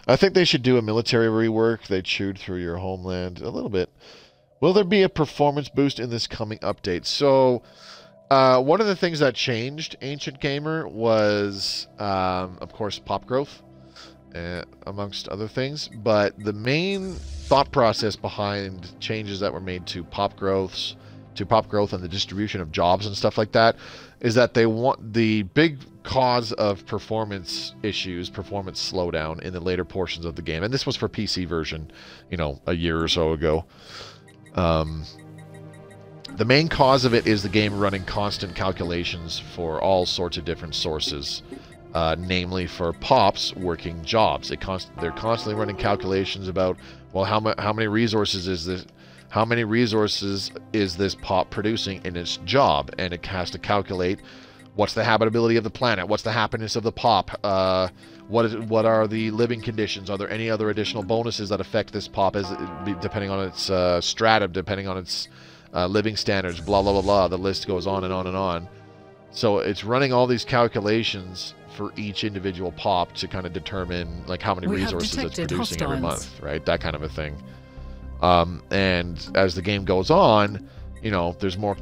I think they should do a military rework. They chewed through your homeland a little bit. Will there be a performance boost in this coming update? So, one of the things that changed, Ancient Gamer, was, of course, pop growth, amongst other things. But the main thought process behind changes that were made to pop growth and the distribution of jobs and stuff like that is that they want the big cause of performance issues, performance slowdown in the later portions of the game. And this was for PC version, you know, a year or so ago. The main cause of it is the game running constant calculations for all sorts of different sources, namely for pops working jobs. They're constantly running calculations about, well, how many resources is this? How many resources is this pop producing in its job? And it has to calculate what's the habitability of the planet, what's the happiness of the pop, what are the living conditions, are there any other additional bonuses that affect this pop as depending on its stratum, depending on its living standards, blah, blah, blah, blah. The list goes on and on and on. So it's running all these calculations for each individual pop to kind of determine like how many resources it's producing every month, right? That kind of a thing. And as the game goes on, you know, there's more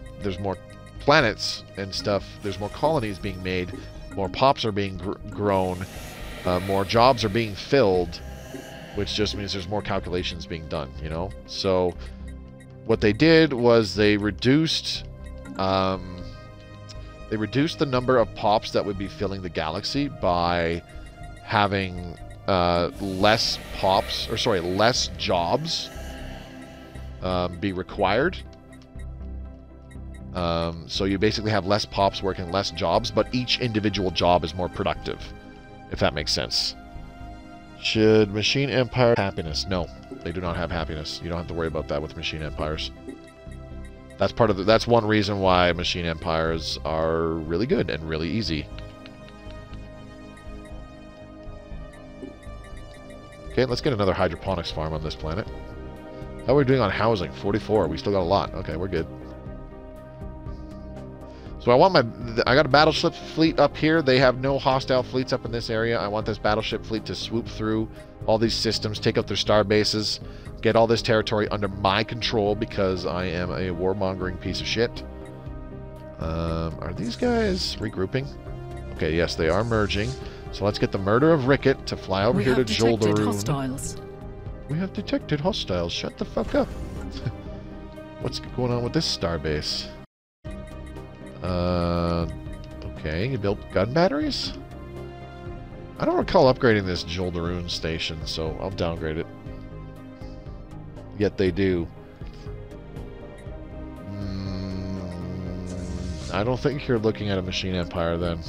planets and stuff. There's more colonies being made. More pops are being grown. More jobs are being filled, which just means there's more calculations being done, you know? So what they did was they reduced the number of pops that would be filling the galaxy by having less jobs be required. So you basically have less pops working less jobs, but each individual job is more productive, if that makes sense. Should Machine Empire have happiness? No, they do not have happiness. You don't have to worry about that with Machine Empires. That's one reason why Machine Empires are really good and really easy. Okay, let's get another hydroponics farm on this planet. How are we doing on housing? 44. We still got a lot. Okay, we're good. So I got a battleship fleet up here. They have no hostile fleets up in this area. I want this battleship fleet to swoop through all these systems, take out their star bases, get all this territory under my control because I am a warmongering piece of shit. Are these guys regrouping? Okay, yes, they are merging. So let's get the Murder of Ricket to fly over here to Joldaroon. We have detected hostiles. Shut the fuck up. What's going on with this starbase? Okay, you built gun batteries? I don't recall upgrading this Joldaroon station, so I'll downgrade it. Yet they do. I don't think you're looking at a Machine Empire then.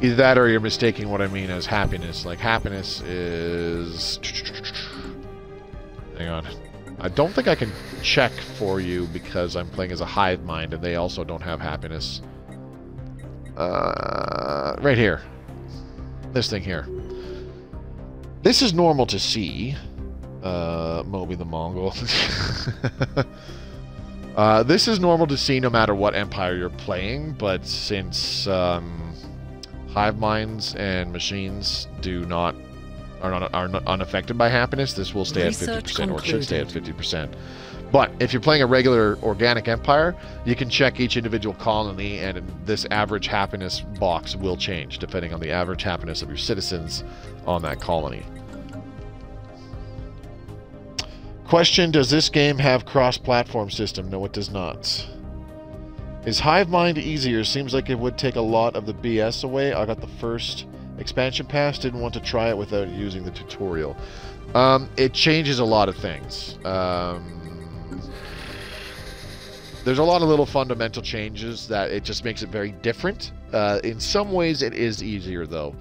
Either that or you're mistaking what I mean as happiness. Like, happiness is... Hang on. I don't think I can check for you because I'm playing as a hive mind and they also don't have happiness. Right here. This thing here. This is normal to see. Moby the Mongol. This is normal to see no matter what empire you're playing, but since hive minds and machines are not unaffected by happiness, this will stay at 50%, or it should stay at 50%. But if you're playing a regular organic empire, you can check each individual colony, and this average happiness box will change depending on the average happiness of your citizens on that colony. Question: does this game have cross-platform system? No, it does not. Is Hive Mind easier? Seems like it would take a lot of the BS away. I got the first expansion pass, didn't want to try it without using the tutorial. It changes a lot of things. There's a lot of little fundamental changes that it just makes it very different. In some ways, it is easier, though.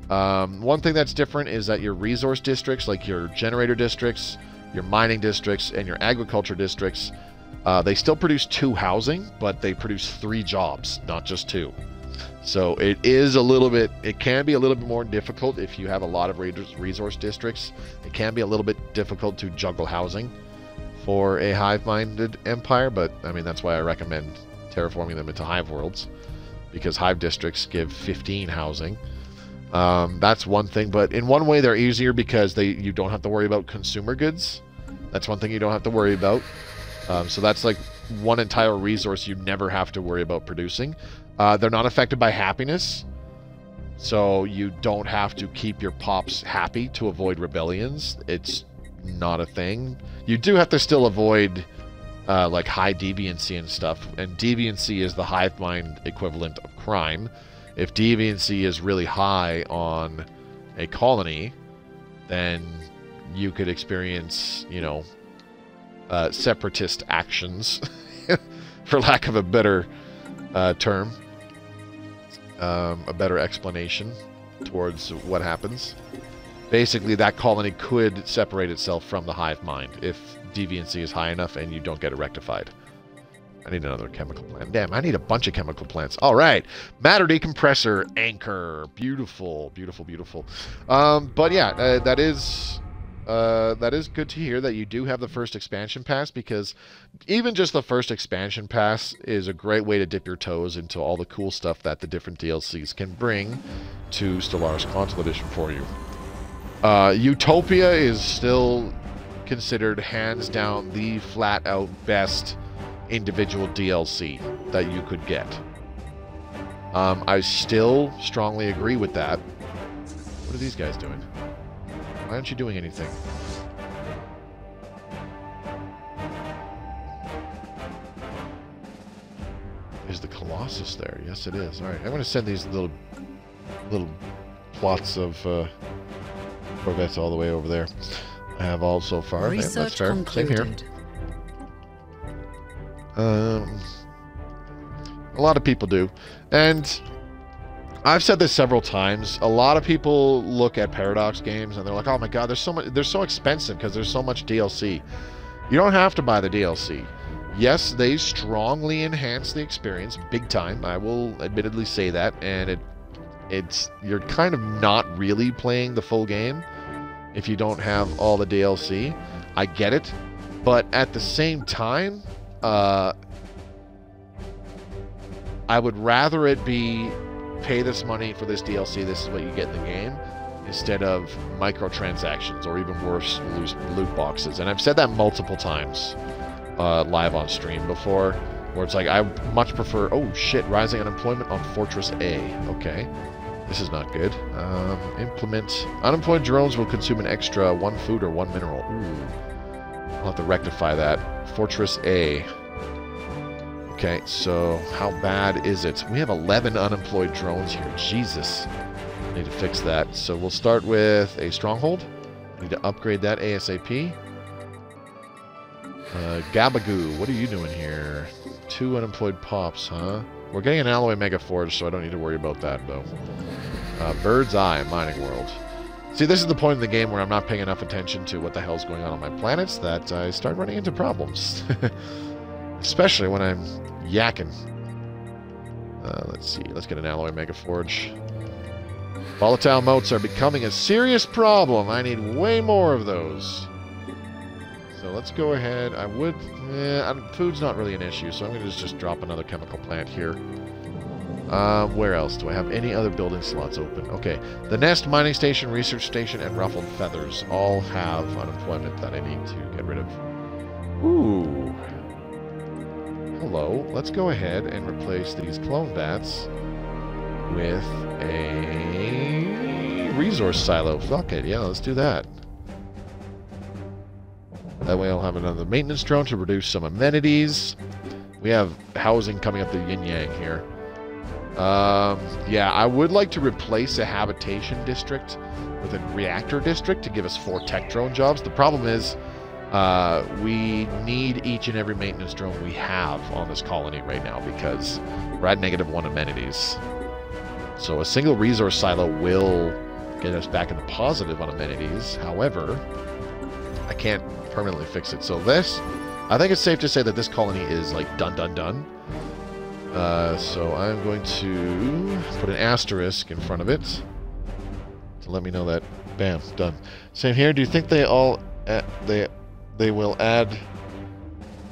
One thing that's different is that your resource districts, like your generator districts, your mining districts, and your agriculture districts, they still produce 2 housing, but they produce 3 jobs, not just 2. So it can be a little bit more difficult if you have a lot of resource districts. It can be a little bit difficult to juggle housing for a hive-minded empire, but I mean, that's why I recommend terraforming them into hive worlds, because hive districts give 15 housing. That's one thing, but in one way they're easier because you don't have to worry about consumer goods. That's one thing you don't have to worry about. So that's like one entire resource you never have to worry about producing. They're not affected by happiness, so you don't have to keep your pops happy to avoid rebellions. It's not a thing. You do have to still avoid like high deviancy and stuff, and deviancy is the hive mind equivalent of crime. If deviancy is really high on a colony, then you could experience, you know, separatist actions, for lack of a better term, a better explanation towards what happens. Basically, that colony could separate itself from the hive mind if deviancy is high enough and you don't get it rectified. I need another chemical plant. Damn, I need a bunch of chemical plants. All right. Matter decompressor anchor. Beautiful, beautiful, beautiful. But yeah, that is good to hear that you do have the first expansion pass, because even just the first expansion pass is a great way to dip your toes into all the cool stuff that the different DLCs can bring to Stellaris Console Edition for you. Utopia is still considered hands down the flat out best individual DLC that you could get. I still strongly agree with that. What are these guys doing? Why aren't you doing anything? Is the Colossus there? Yes, it is. All right, I'm going to send these little plots of Corvettes all the way over there. I have all so far. Research that's fair. concluded. Same here. A lot of people do, and I've said this several times. A lot of people look at Paradox games and they're like, "Oh my God, they're so expensive because there's so much DLC." You don't have to buy the DLC. Yes, they strongly enhance the experience, big time. I will admittedly say that, and you're kind of not really playing the full game if you don't have all the DLC. I get it, but at the same time, I would rather it be pay this money for this DLC, this is what you get in the game, instead of microtransactions or even worse, loot boxes. And I've said that multiple times live on stream before, where it's like, I much prefer, oh shit, rising unemployment on Fortress A. Okay, this is not good. Implement unemployed drones will consume an extra 1 food or 1 mineral. Ooh. I'll have to rectify that. Fortress A. Okay, so how bad is it? We have 11 unemployed drones here. Jesus. I need to fix that. So we'll start with a stronghold. Need to upgrade that ASAP. Gabagoo, what are you doing here? 2 unemployed pops, huh? We're getting an alloy mega forge, so I don't need to worry about that, though. Bird's Eye mining world. See, this is the point in the game where I'm not paying enough attention to what the hell's going on my planets that I start running into problems. Especially when I'm yakking. Let's see. Let's get an alloy mega forge. Volatile motes are becoming a serious problem. I need way more of those. So let's go ahead. I would... food's not really an issue, so I'm going to just drop another chemical plant here. Where else? Do I have any other building slots open? Okay. The Nest, Mining Station, Research Station, and Ruffled Feathers all have unemployment that I need to get rid of. Ooh. Hello. Let's go ahead and replace these clone bats with a resource silo. Fuck it. Yeah, let's do that. That way I'll have another maintenance drone to reduce some amenities. We have housing coming up the yin-yang here. Yeah, I would like to replace a habitation district with a reactor district to give us 4 tech drone jobs. The problem is we need each and every maintenance drone we have on this colony right now because we're at -1 amenities. So a single resource silo will get us back in the positive on amenities. However, I can't permanently fix it. So this, I think it's safe to say that this colony is like done. So I'm going to put an asterisk in front of it to let me know that, bam, done. Same here. Do you think they all they will add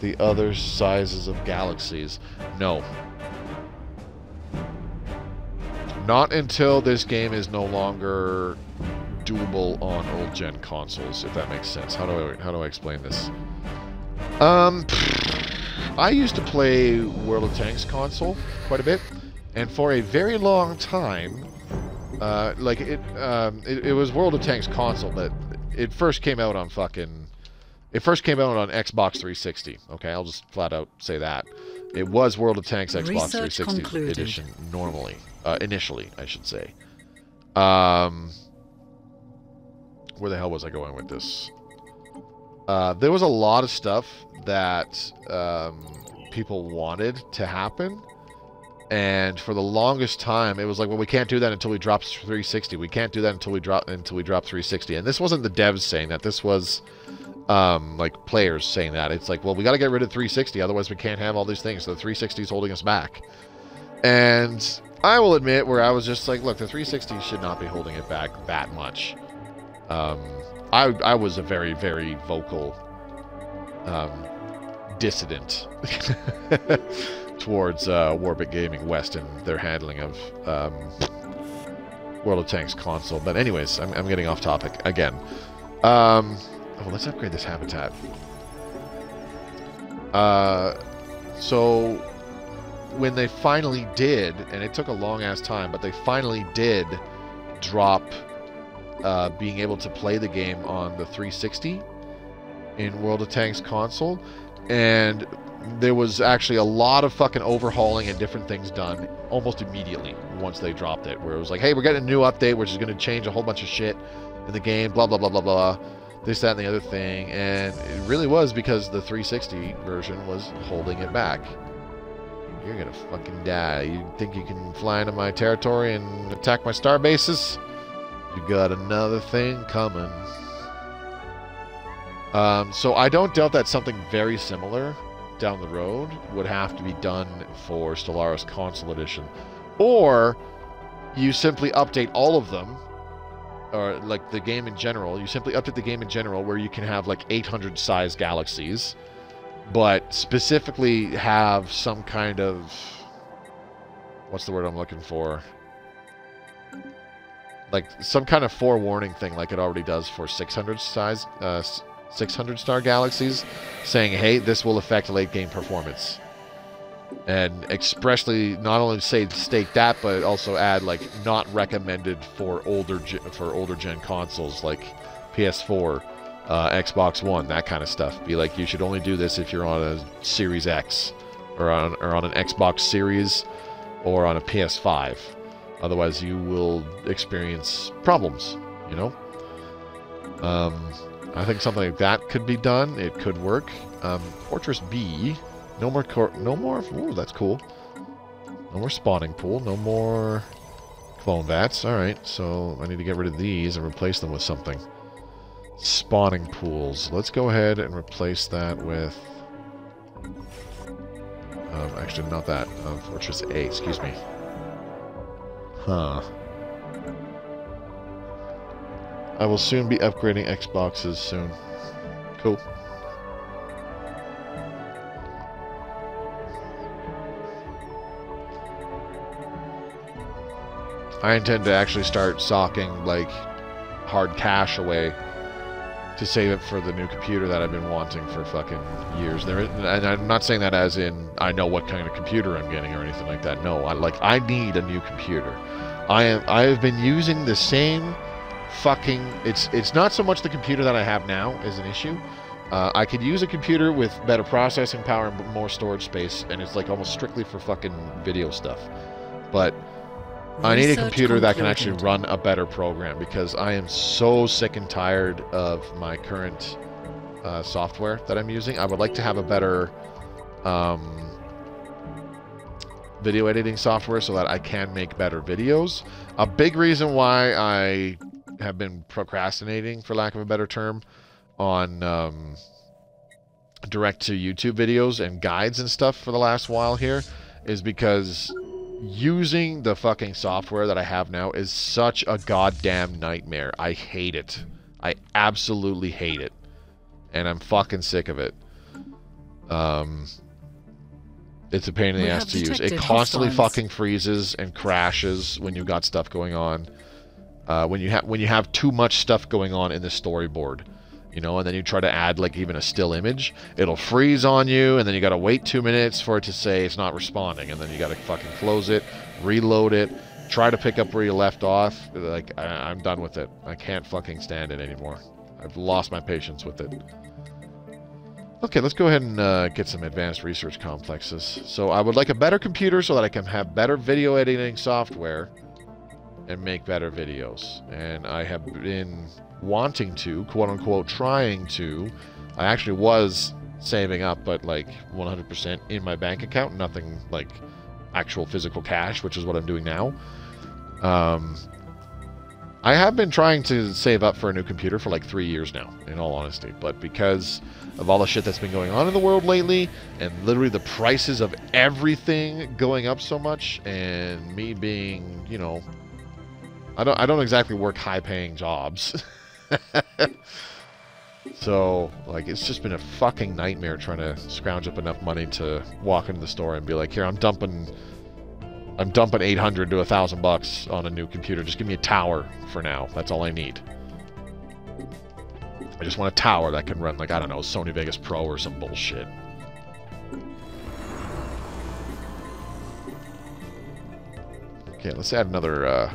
the other sizes of galaxies? No. Not until this game is no longer doable on old gen consoles, if that makes sense. How do I explain this? I used to play World of Tanks console quite a bit, and for a very long time, it was World of Tanks console, but it first came out on Xbox 360. Okay, I'll just flat out say that. It was World of Tanks Xbox 360 edition normally. Initially, I should say. Where the hell was I going with this? There was a lot of stuff that people wanted to happen. And for the longest time, it was like, well, we can't do that until we drop 360. We can't do that until we drop 360. And this wasn't the devs saying that. This was like players saying that. It's like, well, we got to get rid of 360, otherwise we can't have all these things. So the 360 is holding us back. And I will admit where I was just like, look, the 360 should not be holding it back that much. I was a very, very vocal dissident towards Warbit Gaming West and their handling of World of Tanks console. But anyways, I'm getting off topic again. Oh, let's upgrade this habitat. So when they finally did, and it took a long-ass time, but they finally did drop being able to play the game on the 360 in World of Tanks console, and there was actually a lot of fucking overhauling and different things done almost immediately once they dropped it, where it was like, hey, we're getting a new update which is going to change a whole bunch of shit in the game, blah, blah, blah, blah, blah, this, that, and the other thing. And it really was because the 360 version was holding it back. You're gonna fucking die. You think you can fly into my territory and attack my star bases? You got another thing coming. So I don't doubt that something very similar down the road would have to be done for Stellaris Console Edition. Or you simply update all of them, or like the game in general. You simply update the game in general where you can have like 800 size galaxies, but specifically have some kind of, what's the word I'm looking for? Like some kind of forewarning thing like it already does for 600 size 600 star galaxies, saying, hey, this will affect late game performance. And expressly not only state that, but also add like not recommended for older gen consoles like PS4, Xbox One, that kind of stuff. Be like, you should only do this if you're on a Series X or on an Xbox Series or on a PS5. Otherwise, you will experience problems, you know? I think something like that could be done. It could work. Fortress B. No more... Ooh, that's cool. No more spawning pool. No more clone vats. Alright, so I need to get rid of these and replace them with something. Spawning pools. Let's go ahead and replace that with... actually, not that. Fortress A, excuse me. Huh. I will soon be upgrading Xboxes soon. Cool. I intend to actually start socking, like, hard cash away to save it for the new computer that I've been wanting for fucking years. And I'm not saying that as in I know what kind of computer I'm getting or anything like that. No, I need a new computer. I have been using the same fucking... It's not so much the computer that I have now is an issue. I could use a computer with better processing power and more storage space, and it's like almost strictly for fucking video stuff. But I need a computer that can actually run a better program, because I am so sick and tired of my current software that I'm using. I would like to have a better video editing software so that I can make better videos. A big reason why I have been procrastinating, for lack of a better term, on direct to YouTube videos and guides and stuff for the last while here is because using the fucking software that I have now is such a goddamn nightmare. I hate it. I absolutely hate it. And I'm fucking sick of it. It's a pain in the ass to use. It constantly fucking freezes and crashes when you've got stuff going on. When you have too much stuff going on in the storyboard, you know, and then you try to add like even a still image, it'll freeze on you, and then you gotta wait 2 minutes for it to say it's not responding, and then you gotta fucking close it, reload it, try to pick up where you left off. Like, I'm done with it. I can't fucking stand it anymore. I've lost my patience with it. Okay, let's go ahead and get some advanced research complexes. So I would like a better computer so that I can have better video editing software and make better videos. And I have been wanting to, quote-unquote, trying to. I actually was saving up, but like 100% in my bank account, nothing like actual physical cash, which is what I'm doing now. I have been trying to save up for a new computer for like 3 years now, in all honesty, but because of all the shit that's been going on in the world lately, and literally the prices of everything going up so much, and me being, you know, I don't exactly work high-paying jobs. So, like, it's just been a fucking nightmare trying to scrounge up enough money to walk into the store and be like, here, I'm dumping $800 to $1,000 on a new computer. Just give me a tower for now. That's all I need. I just want a tower that can run, like, I don't know, Sony Vegas Pro or some bullshit. Okay, let's add another,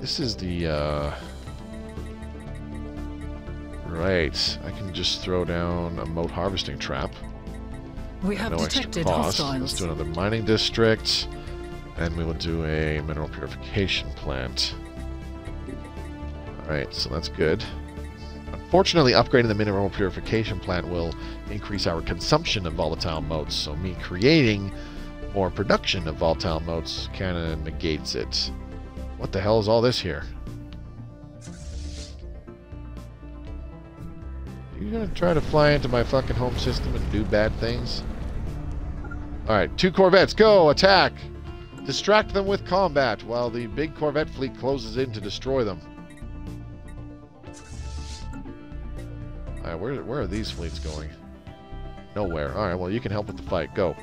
this is the, right. I can just throw down a moat harvesting trap. We have no detected extra cost. hostiles. Let's do another mining district, and we will do a mineral purification plant. Alright, so that's good. Unfortunately, upgrading the mineral purification plant will increase our consumption of volatile motes, so me creating more production of volatile motes kind of negates it. What the hell is all this here? You gonna try to fly into my fucking home system and do bad things? Alright, 2 corvettes, go! Attack! Distract them with combat while the big corvette fleet closes in to destroy them. Alright, where are these fleets going? Nowhere. Alright, well, you can help with the fight. Go.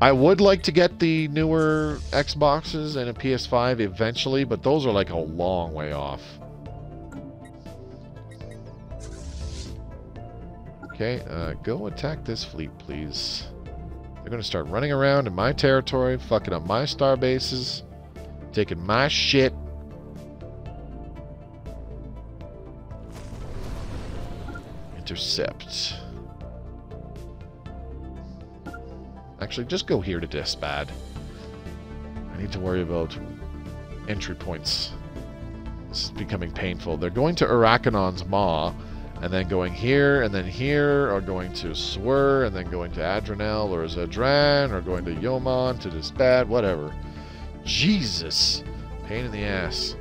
I would like to get the newer Xboxes and a PS5 eventually, but those are like a long way off. Okay, go attack this fleet, please. They're going to start running around in my territory, fucking up my star bases, taking my shit. Intercept. Actually, just go here to Despad. I need to worry about entry points. This is becoming painful. They're going to Arakanon's Maw, and then going here, and then here, or going to Swur, and then going to Adranel, or Zadran, or going to Yomon, to Despad, whatever. Jesus! Pain in the ass.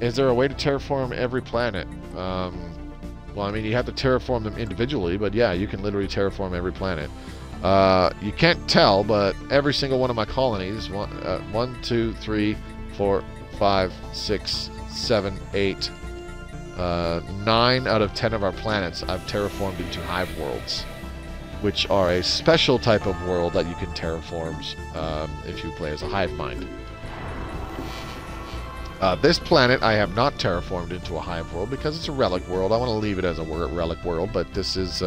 Is there a way to terraform every planet? Well, I mean, you have to terraform them individually, but yeah, you can literally terraform every planet. You can't tell, but every single one of my colonies, 1, 2, 3, 4, 5, 6, 7, 8, 9 out of 10 of our planets I've terraformed into hive worlds, which are a special type of world that you can terraform if you play as a hive mind. This planet I have not terraformed into a hive world because it's a relic world. I want to leave it as a relic world, but this is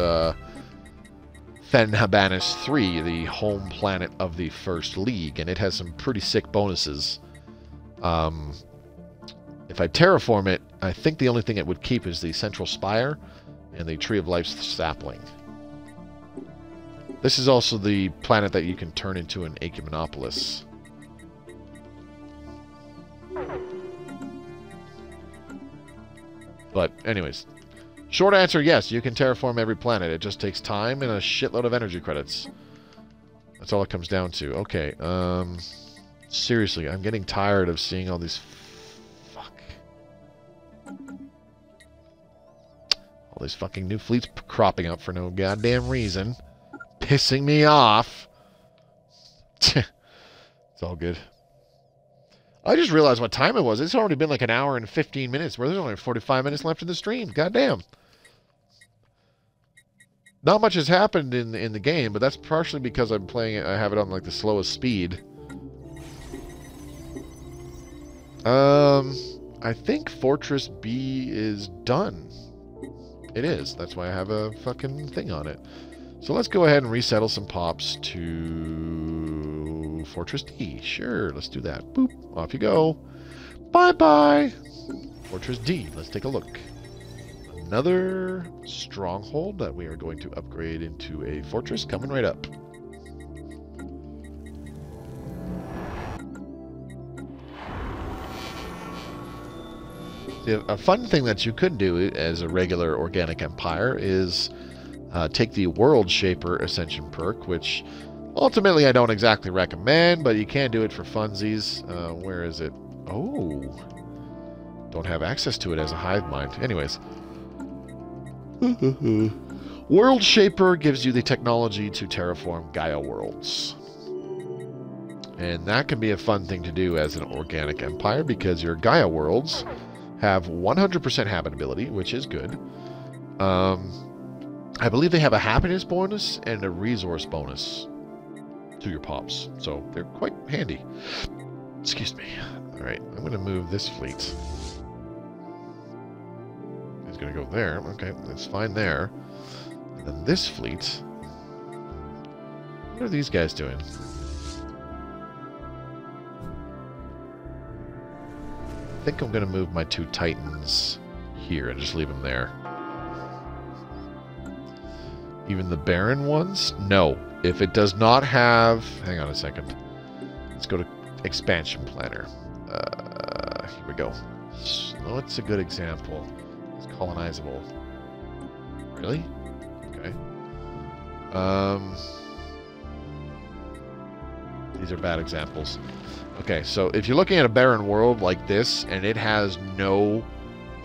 Fenhabanis 3, the home planet of the First League, and it has some pretty sick bonuses. If I terraform it, I think the only thing it would keep is the Central Spire and the Tree of Life's sapling. This is also the planet that you can turn into an Ecumenopolis. But anyways, Short answer, yes, you can terraform every planet. It just takes time and a shitload of energy credits. That's all it comes down to. Okay, seriously, I'm getting tired of seeing all these... Fuck. All these fucking new fleets cropping up for no goddamn reason. Pissing me off. It's all good. I just realized what time it was. It's already been like an hour and 15 minutes, where there's only 45 minutes left in the stream. Goddamn. Not much has happened in the game, but that's partially because I'm playing it. I have it on like the slowest speed. I think Fortress B is done. It is. That's why I have a fucking thing on it. So let's go ahead and resettle some pops to Fortress D. Sure, let's do that. Boop. Off you go. Bye-bye. Fortress D. Let's take a look. Another stronghold that we are going to upgrade into a fortress coming right up. A fun thing that you could do as a regular organic empire is take the World Shaper Ascension perk, which ultimately I don't exactly recommend, but you can do it for funsies. Where is it? Oh, don't have access to it as a hive mind. Anyways. World Shaper gives you the technology to terraform Gaia worlds. And that can be a fun thing to do as an organic empire, because your Gaia worlds have 100% habitability, which is good. I believe they have a happiness bonus and a resource bonus to your pops. So they're quite handy. Excuse me. Alright, I'm going to move this fleet. He's going to go there. Okay, that's fine there. And then this fleet. What are these guys doing? I think I'm going to move my two Titans here and just leave them there. Even the barren ones? No. If it does not have... Hang on a second. Let's go to expansion planner. Here we go. What's a good example? It's colonizable. Really? Okay. These are bad examples. Okay, so if you're looking at a barren world like this, and it has no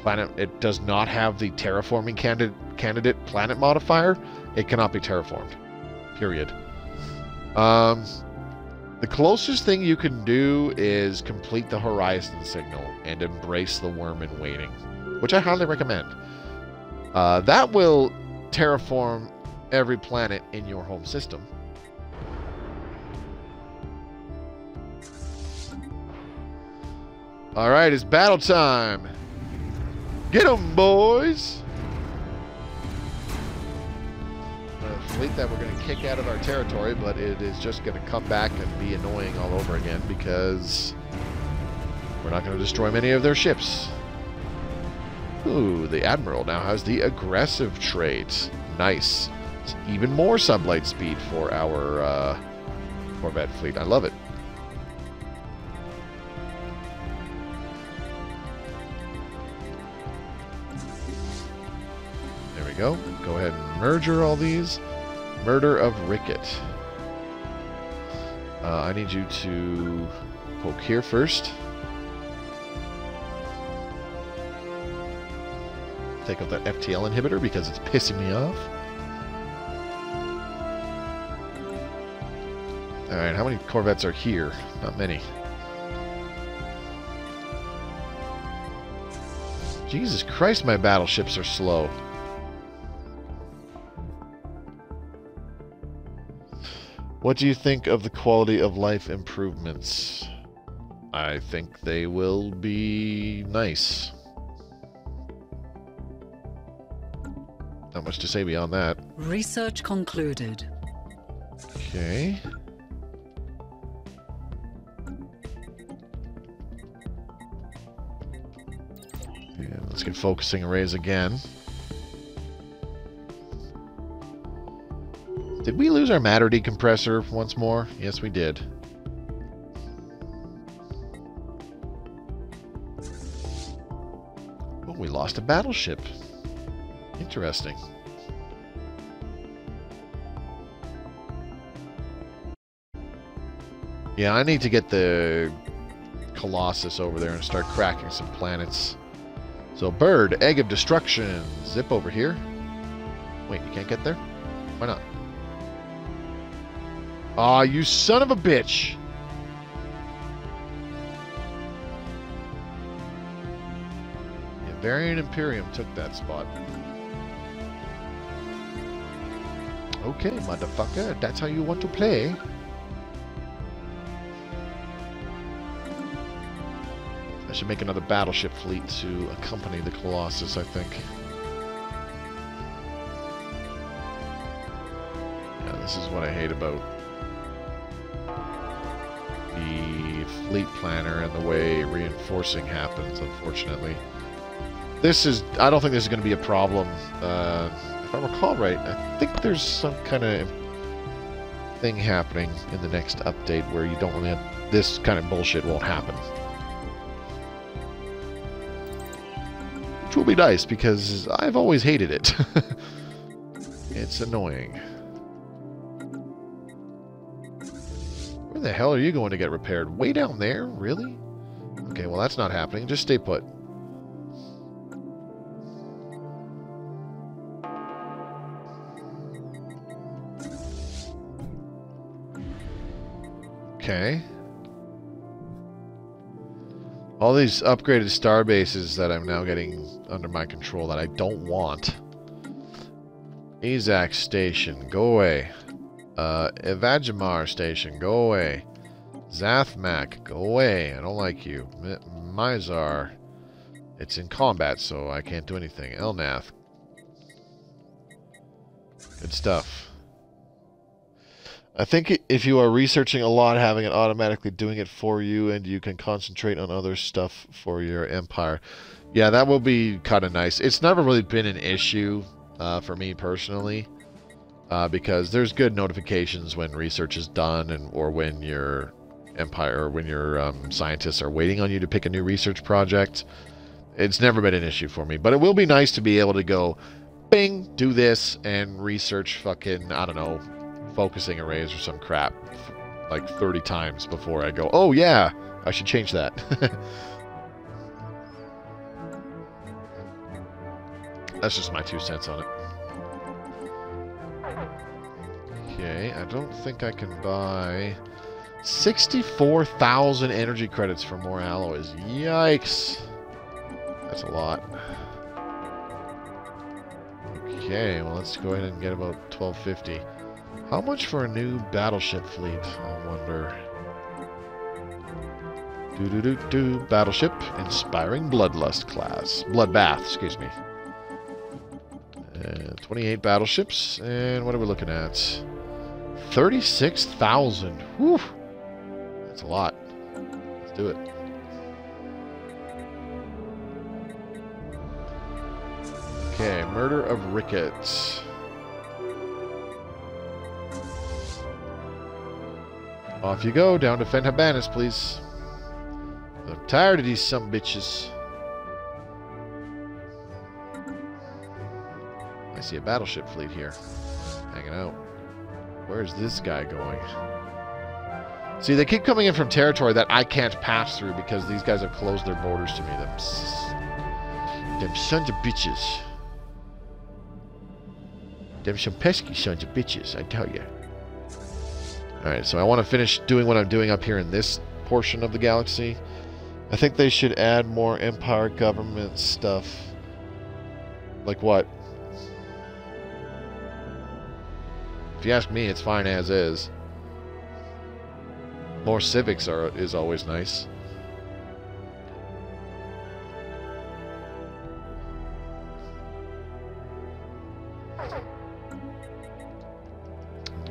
planet, it does not have the terraforming candidate planet modifier, it cannot be terraformed. Period. The closest thing you can do is complete the horizon signal and embrace the worm in waiting, which I highly recommend. That will terraform every planet in your home system. Alright, it's battle time. Get 'em, boys! A fleet that we're going to kick out of our territory, but it is just going to come back and be annoying all over again because we're not going to destroy many of their ships. Ooh, the Admiral now has the aggressive trait. Nice. It's even more sublight speed for our Corvette fleet. I love it. There we go. Go ahead and merger all these. Murder of Ricket. I need you to poke here first. Take out that FTL inhibitor because it's pissing me off. Alright, how many Corvettes are here? Not many. Jesus Christ, my battleships are slow. What do you think of the quality of life improvements? I think they will be nice. Not much to say beyond that. Research concluded. Okay. Yeah, let's get focusing arrays again. Did we lose our matter decompressor once more? Yes, we did. Oh, we lost a battleship. Interesting. Yeah, I need to get the Colossus over there and start cracking some planets. So, bird, egg of destruction. Zip over here. Wait, you can't get there? Why not? Aw, you son of a bitch! Yeah, Varian Imperium took that spot. Okay, motherfucker, that's how you want to play. I should make another battleship fleet to accompany the Colossus, I think. Yeah, this is what I hate about the fleet planner and the way reinforcing happens, unfortunately. This is... I don't think this is going to be a problem. If I recall right, I think there's some kind of thing happening in the next update where you don't really have... This kind of bullshit won't happen. Which will be nice, because I've always hated it. It's annoying. Where the hell are you going to get repaired? Way down there? Really? Okay, well that's not happening. Just stay put. Okay. All these upgraded star bases that I'm now getting under my control that I don't want. Izak Station, go away. Evajimar Station, go away. Zathmak, go away. I don't like you. Mizar, it's in combat, so I can't do anything. Elnath. Good stuff. I think if you are researching a lot, having it automatically doing it for you, and you can concentrate on other stuff for your empire. Yeah, that will be kind of nice. It's never really been an issue for me personally, because there's good notifications when research is done, and or when your empire or when your scientists are waiting on you to pick a new research project. It's never been an issue for me, but it will be nice to be able to go, bing, do this, and research fucking, I don't know, focusing arrays or some crap like 30 times before I go, oh yeah, I should change that. That's just my 2 cents on it. Okay, I don't think I can buy 64,000 energy credits for more alloys. Yikes. That's a lot. Okay, well let's go ahead and get about 1250. How much for a new battleship fleet, I wonder? Battleship, Inspiring Bloodlust class. Bloodbath, excuse me. 28 battleships, and what are we looking at? 36,000. Whew! That's a lot. Let's do it. Okay, Murder of Ricketts. Off you go, down to Fenhabanis, please. I'm tired of these sumbitches. I see a battleship fleet here. Hanging out. Where's this guy going? See, they keep coming in from territory that I can't pass through because these guys have closed their borders to me. Them sons of bitches. Them some pesky sons of bitches, I tell you. Alright, so I want to finish doing what I'm doing up here in this portion of the galaxy. I think they should add more Empire government stuff. Like what? If you ask me, it's fine as is. More civics is always nice.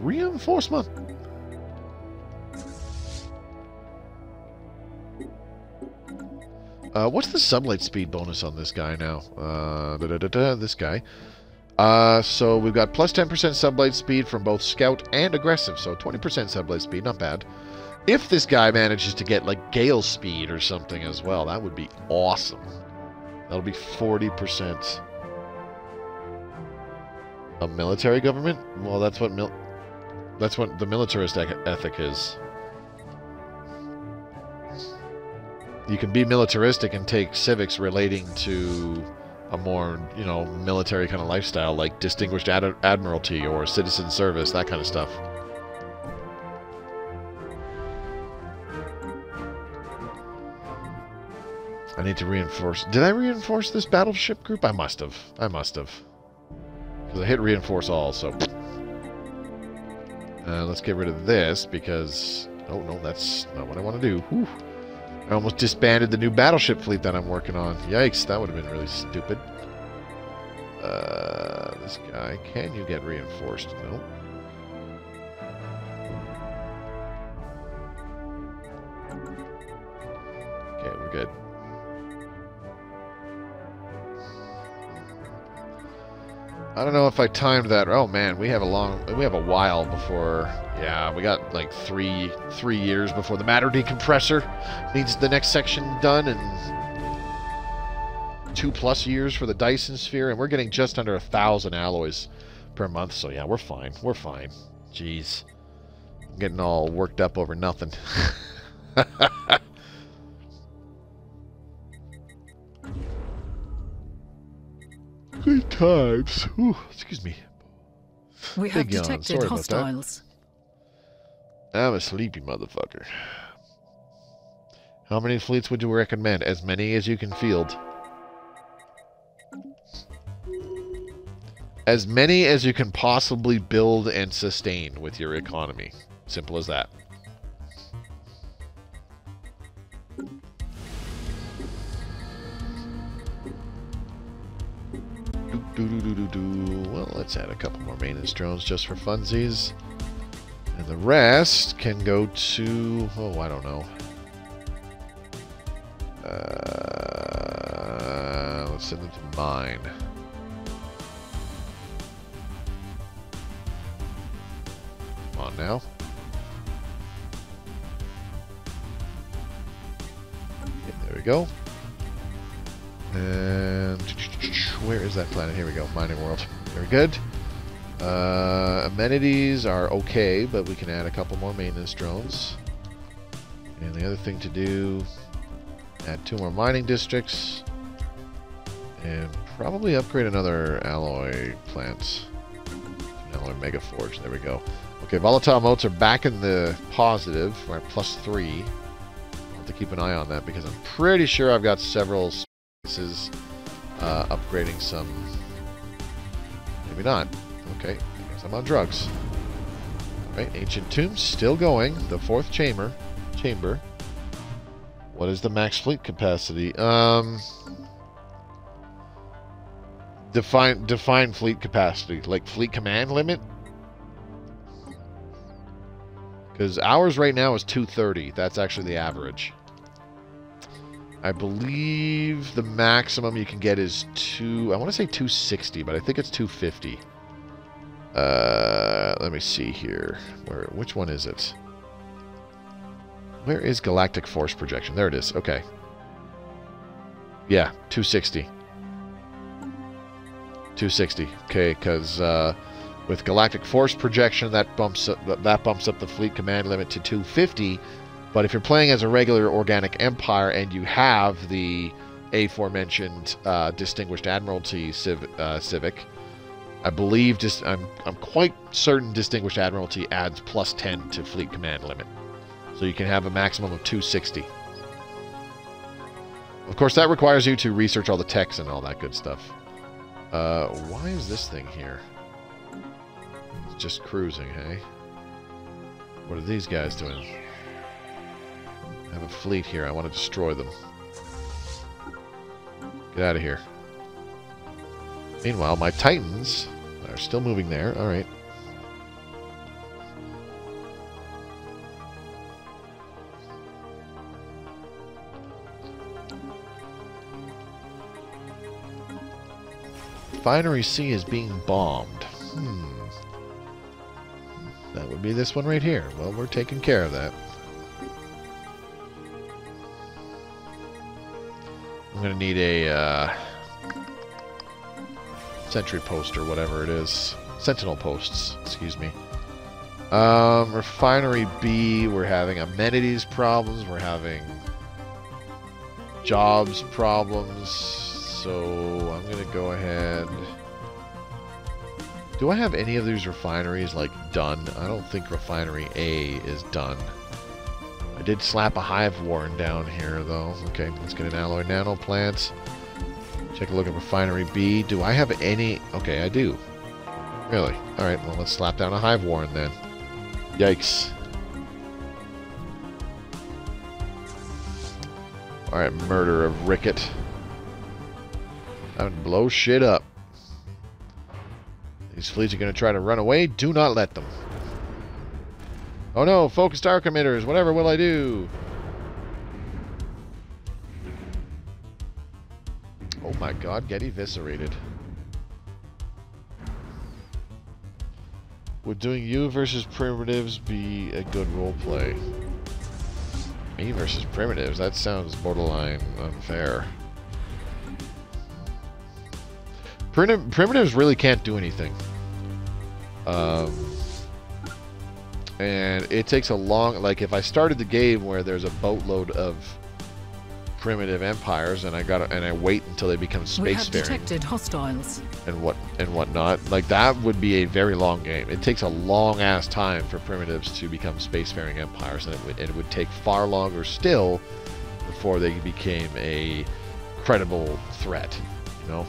Reinforcement. What's the sublight speed bonus on this guy now? This guy. So we've got plus 10% sublight speed from both scout and aggressive, so 20% sublight speed, not bad. If this guy manages to get like gale speed or something as well, that would be awesome. That'll be 40%. A military government? Well, that's what the militarist ethic is. You can be militaristic and take civics relating to a more, you know, military kind of lifestyle, like distinguished admiralty or citizen service, that kind of stuff. I need to reinforce. Did I reinforce this battleship group? I must have. I must have. Because I hit reinforce all, so... let's get rid of this, because... Oh, no, that's not what I want to do. Whew. I almost disbanded the new battleship fleet that I'm working on. Yikes, that would have been really stupid. This guy, can you get reinforced? No. Okay, we're good. I don't know if I timed that. Oh man, we have a while before. Yeah, we got like three years before the matter decompressor needs the next section done, and 2+ years for the Dyson sphere, and we're getting just under 1,000 alloys per month. So yeah, we're fine. We're fine. Jeez, I'm getting all worked up over nothing. Good times. Ooh, excuse me. We have detected hostiles. I'm a sleepy motherfucker. How many fleets would you recommend? As many as you can field. As many as you can possibly build and sustain with your economy. Simple as that. Well, let's add a couple more maintenance drones just for funsies. And the rest can go to... Oh, I don't know. Let's send them to mine. Come on now. Yeah, there we go. And where is that planet? Here we go. Mining world. Very good. Amenities are okay, but we can add a couple more maintenance drones. And the other thing to do, add 2 more mining districts. And probably upgrade another alloy plant. Alloy mega forge. There we go. Okay, volatile motes are back in the positive. We're at +3. I'll have to keep an eye on that because I'm pretty sure I've got several spaces upgrading some. Maybe not. Okay, I guess I'm on drugs. Alright, ancient tombs still going. The 4th chamber. What is the max fleet capacity? Define fleet capacity. Like fleet command limit? Because ours right now is 230. That's actually the average. I believe the maximum you can get is I want to say 260, but I think it's 250. Let me see here. Which one is it? Where is Galactic Force Projection? There it is. Okay. Yeah, 260. 260. Okay, because with Galactic Force Projection, that bumps up the fleet command limit to 250. But if you're playing as a regular Organic Empire and you have the aforementioned Distinguished Admiralty Civic, I believe I'm quite certain Distinguished Admiralty adds +10 to fleet command limit. So you can have a maximum of 260. Of course, that requires you to research all the techs and all that good stuff. Why is this thing here? It's just cruising, hey? What are these guys doing? I have a fleet here. I want to destroy them. Get out of here. Meanwhile, my Titans are still moving there. Alright. Finery C is being bombed. That would be this one right here. Well, we're taking care of that. I'm going to need a sentry post or whatever it is. Sentinel posts, excuse me. Refinery B, we're having amenities problems. We're having jobs problems. So I'm going to go ahead. Do I have any of these refineries, like, done? I don't think Refinery A is done. I did slap a hive warren down here, though. Okay, let's get an alloy nano plant. Take a look at Refinery B. Do I have any? Okay, I do. Really? Alright, well, let's slap down a hive warren then. Yikes. Alright, murder of Ricket. Time to blow shit up. These fleets are going to try to run away. Do not let them. Oh no, focused arc emitters. Whatever will I do? Oh my god, get eviscerated. Would doing you versus primitives be a good roleplay? Me versus primitives? That sounds borderline unfair. Primitives really can't do anything. And it takes a long... Like, if I started the game where there's a boatload of primitive empires and I wait until they become spacefaring... We have detected hostiles. And whatnot, like, that would be a very long game. It takes a long-ass time for primitives to become spacefaring empires, and it would take far longer still before they became a credible threat, you know?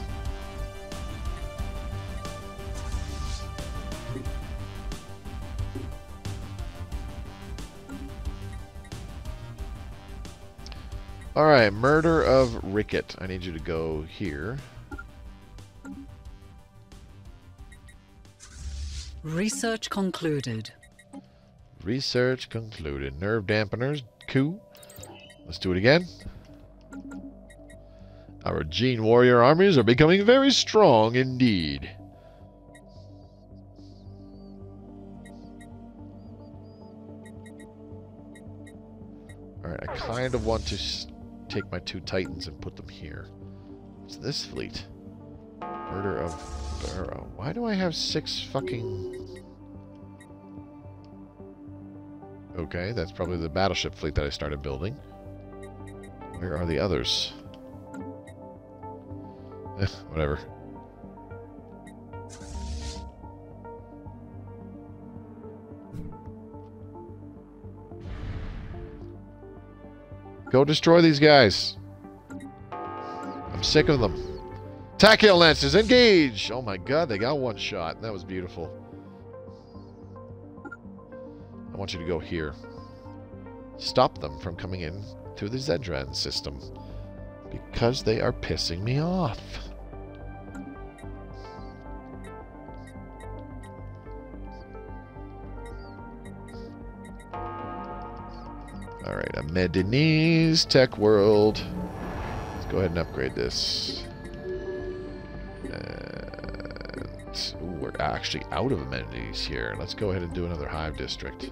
Alright, murder of Ricket. I need you to go here. Research concluded. Research concluded. Nerve dampeners. Cool. Let's do it again. Our Gene Warrior armies are becoming very strong indeed. Alright, I kind of want to take my 2 Titans and put them here. What's this fleet? Murder of Barrow. Why do I have 6 fucking... Okay, that's probably the battleship fleet that I started building. Where are the others? Whatever. Go destroy these guys. I'm sick of them. Tachyon Lancers, engage! Oh my god, they got 1 shot. That was beautiful. I want you to go here. Stop them from coming in through the Zedran system. Because they are pissing me off. Alright, a Medinese Tech World. Let's go ahead and upgrade this. And ooh, we're actually out of amenities here. Let's go ahead and do another hive district.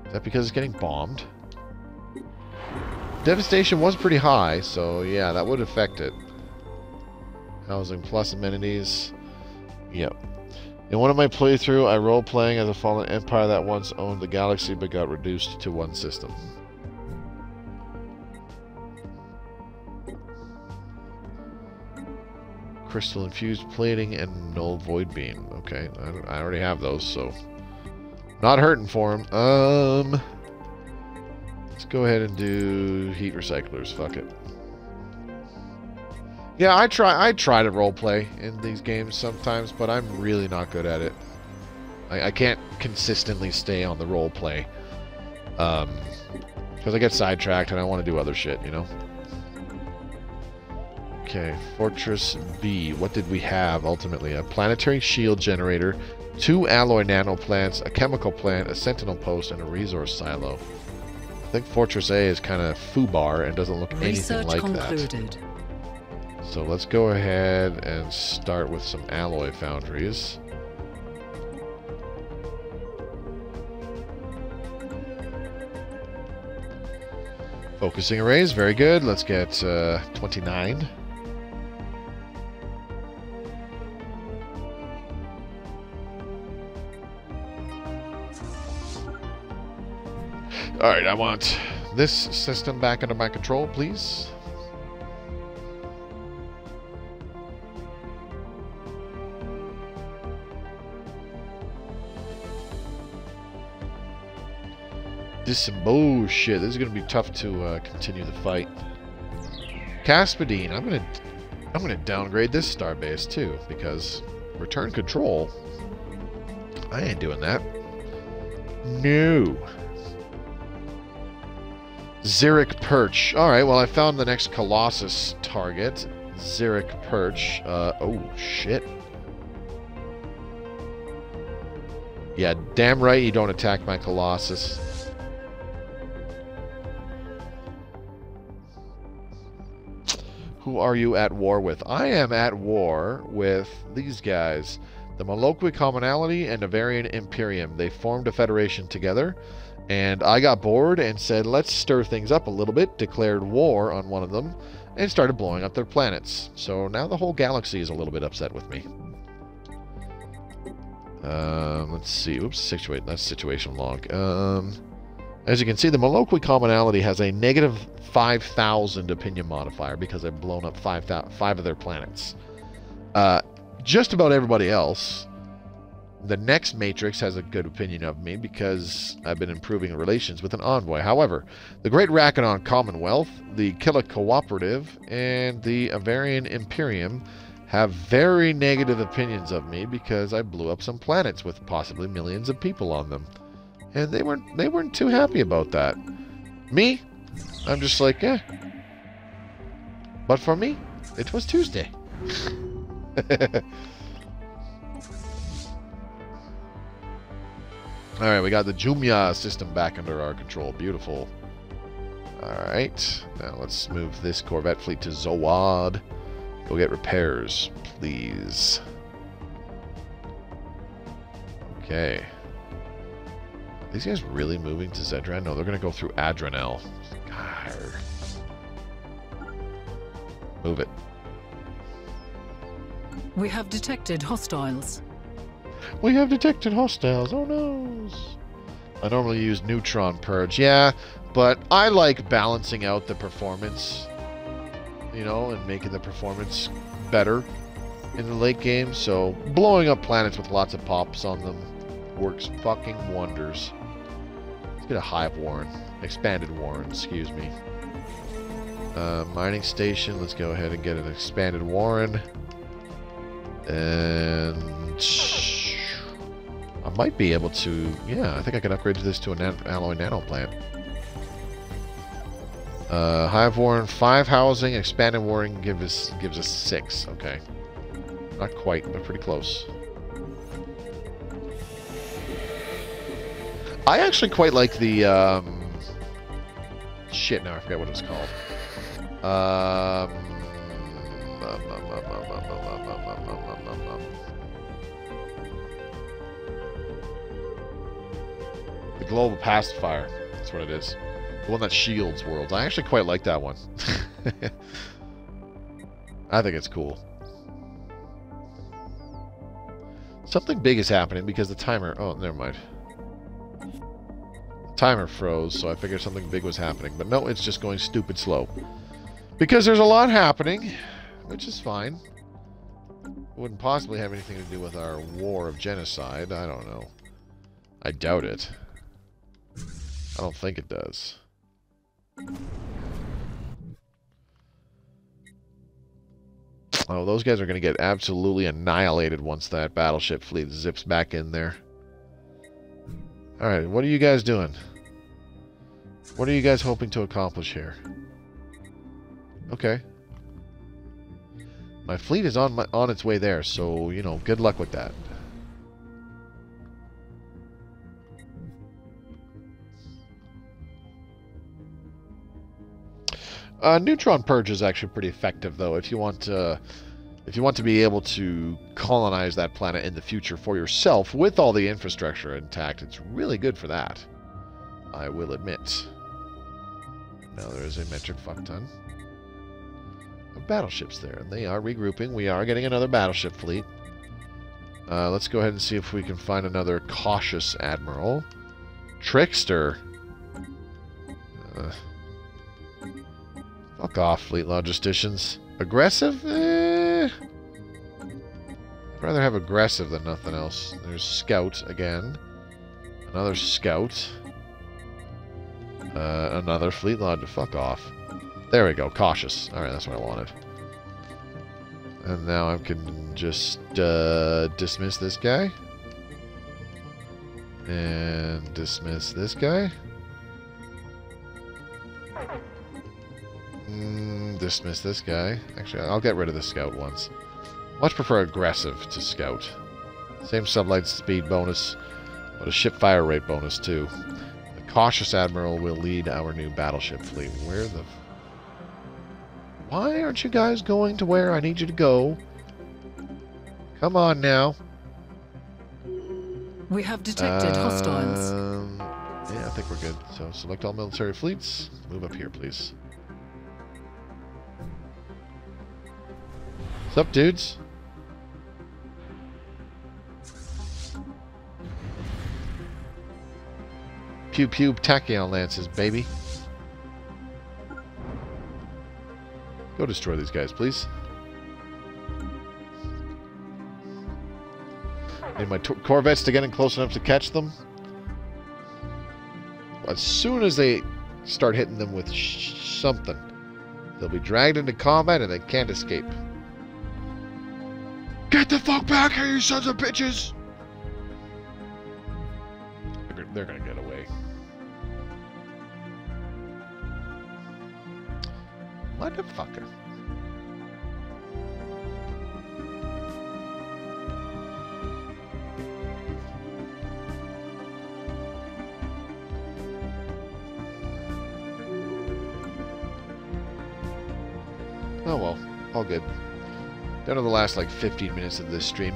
Is that because it's getting bombed? Devastation was pretty high, so yeah, that would affect it. Housing plus amenities. Yep. In one of my playthrough, I role-playing as a fallen empire that once owned the galaxy but got reduced to 1 system. Crystal-infused plating and null void beam. Okay, I already have those, so... Not hurting for them. Let's go ahead and do heat recyclers. Fuck it. Yeah, I try to roleplay in these games sometimes, but I'm really not good at it. I can't consistently stay on the roleplay. Because I get sidetracked and I want to do other shit, you know? Okay, Fortress B. What did we have, ultimately? A planetary shield generator, 2 alloy nano plants, a chemical plant, a sentinel post, and a resource silo. I think Fortress A is kind of foobar and doesn't look anything like that. So let's go ahead and start with some alloy foundries. Focusing arrays, very good. Let's get 29. Alright, I want this system back under my control, please. This is some bullshit. This is going to be tough to continue the fight. Caspadine, I'm gonna downgrade this starbase too, because return control. I ain't doing that. No. Xeric Perch. Alright, well I found the next Colossus target. Xeric Perch. Oh shit. Yeah, damn right you don't attack my Colossus. Who are you at war with? I am at war with these guys. The Maloqui Commonality and Avarian Imperium. They formed a federation together. And I got bored and said, let's stir things up a little bit. Declared war on one of them. And started blowing up their planets. So now the whole galaxy is a little bit upset with me. Let's see. Oops, that's situation log. As you can see, the Maloqui Commonality has a negative 5,000 opinion modifier because I've blown up 5 of their planets. Just about everybody else, the next Matrix has a good opinion of me because I've been improving relations with an envoy. However, the Great Rackanon Commonwealth, the Killa Cooperative, and the Avarian Imperium have very negative opinions of me because I blew up some planets with possibly millions of people on them. And they weren't too happy about that. Me, I'm just like, eh. But for me, it was Tuesday. Alright, we got the Jumia system back under our control. Beautiful. Alright, now let's move this Corvette fleet to Zoad. Go get repairs, please. Okay. These guys really moving to Zedran? No, they're going to go through Adranel. God. Move it. We have detected hostiles. We have detected hostiles. Oh no. I normally use Neutron Purge. Yeah, but I like balancing out the performance, you know, and making the performance better in the late game. So blowing up planets with lots of pops on them works fucking wonders. Let's get a Hive Warren. Expanded Warren, excuse me. Mining station. Let's go ahead and get an expanded Warren. And I might be able to... Yeah, I think I can upgrade this to an alloy nano plant. Hive Warren, 5 housing. Expanded Warren gives us 6. Okay. Not quite, but pretty close. I actually quite like the... Shit, now I forget what it's called. The Global Pacifier. That's what it is. The one that shields worlds. I actually quite like that one. I think it's cool. Something big is happening because the timer... Oh, never mind. The timer froze, so I figured something big was happening. But no, it's just going stupid slow. Because there's a lot happening, which is fine. Wouldn't possibly have anything to do with our war of genocide. I don't know. I doubt it. I don't think it does. Oh, those guys are going to get absolutely annihilated once that battleship fleet zips back in there. Alright, what are you guys doing? What are you guys hoping to accomplish here? Okay. My fleet is on its way there, so, you know, good luck with that. Neutron Purge is actually pretty effective, though. If you want to be able to colonize that planet in the future for yourself with all the infrastructure intact, it's really good for that. I will admit. Now there is a metric fuck ton of battleships there, and they are regrouping. We are getting another battleship fleet. Let's go ahead and see if we can find another cautious admiral. Trickster. Fuck off, fleet logisticians. Aggressive? I'd rather have aggressive than nothing else. There's scout again. Another scout. Another fleet log. Fuck off. There we go. Cautious. Alright, that's what I wanted. And now I can just dismiss this guy. And dismiss this guy. Dismiss this guy. Actually, I'll get rid of the scout once. Much prefer aggressive to scout. Same sublight speed bonus, but a ship fire rate bonus too. The cautious admiral will lead our new battleship fleet. Where the... Why aren't you guys going to where I need you to go? Come on now. We have detected hostiles. Yeah, I think we're good. So select all military fleets. Move up here, please. What's up, dudes? Pew pew tachyon lances, baby. Go destroy these guys, please. Need my corvettes to get in close enough to catch them. As soon as they start hitting them with something, they'll be dragged into combat and they can't escape. Get the fuck back here, you sons of bitches! They're gonna get away. Motherfucker. Oh well, all good. Down to the last like 15 minutes of this stream.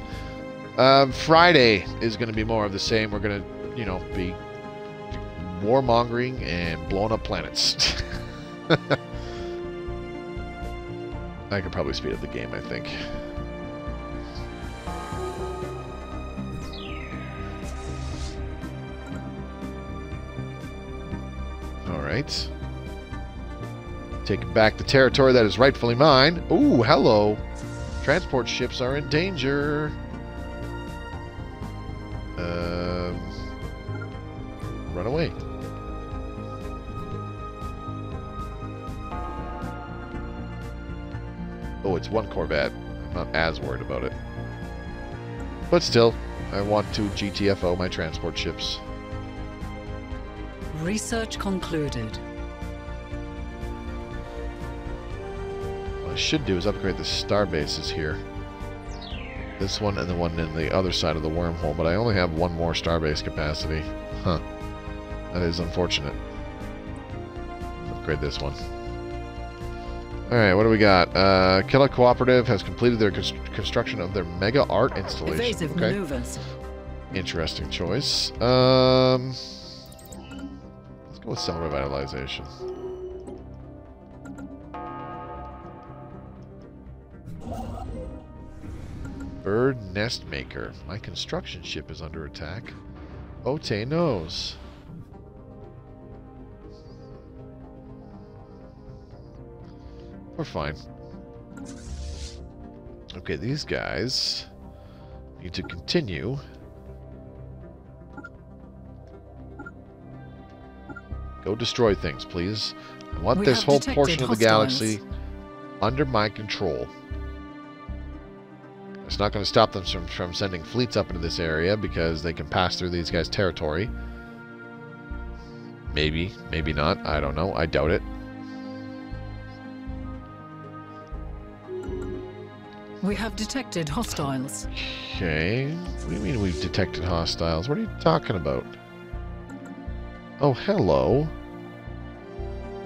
Friday is going to be more of the same. We're going to, you know, be warmongering and blowing up planets. I could probably speed up the game, I think. Alright. Taking back the territory that is rightfully mine. Ooh, hello. Transport ships are in danger. Run away. Oh, it's one Corvette. I'm not as worried about it. But still, I want to GTFO my transport ships. Research concluded. What I should do is upgrade the star bases here. This one and the one in the other side of the wormhole, but I only have one more starbase capacity. Huh. That is unfortunate. Upgrade this one. Alright, what do we got? Killa Cooperative has completed their construction of their mega art installation. Evasive maneuvers. Interesting choice. Let's go with cell revitalization. Bird Nest Maker. My construction ship is under attack. Ote knows. We're fine. Okay, these guys need to continue. Go destroy things, please. I want this whole portion of the galaxy under my control. It's not going to stop them from sending fleets up into this area because they can pass through these guys' territory. Maybe, maybe not. I don't know. I doubt it. We have detected hostiles. Okay. What do you mean we've detected hostiles? What are you talking about? Oh, hello.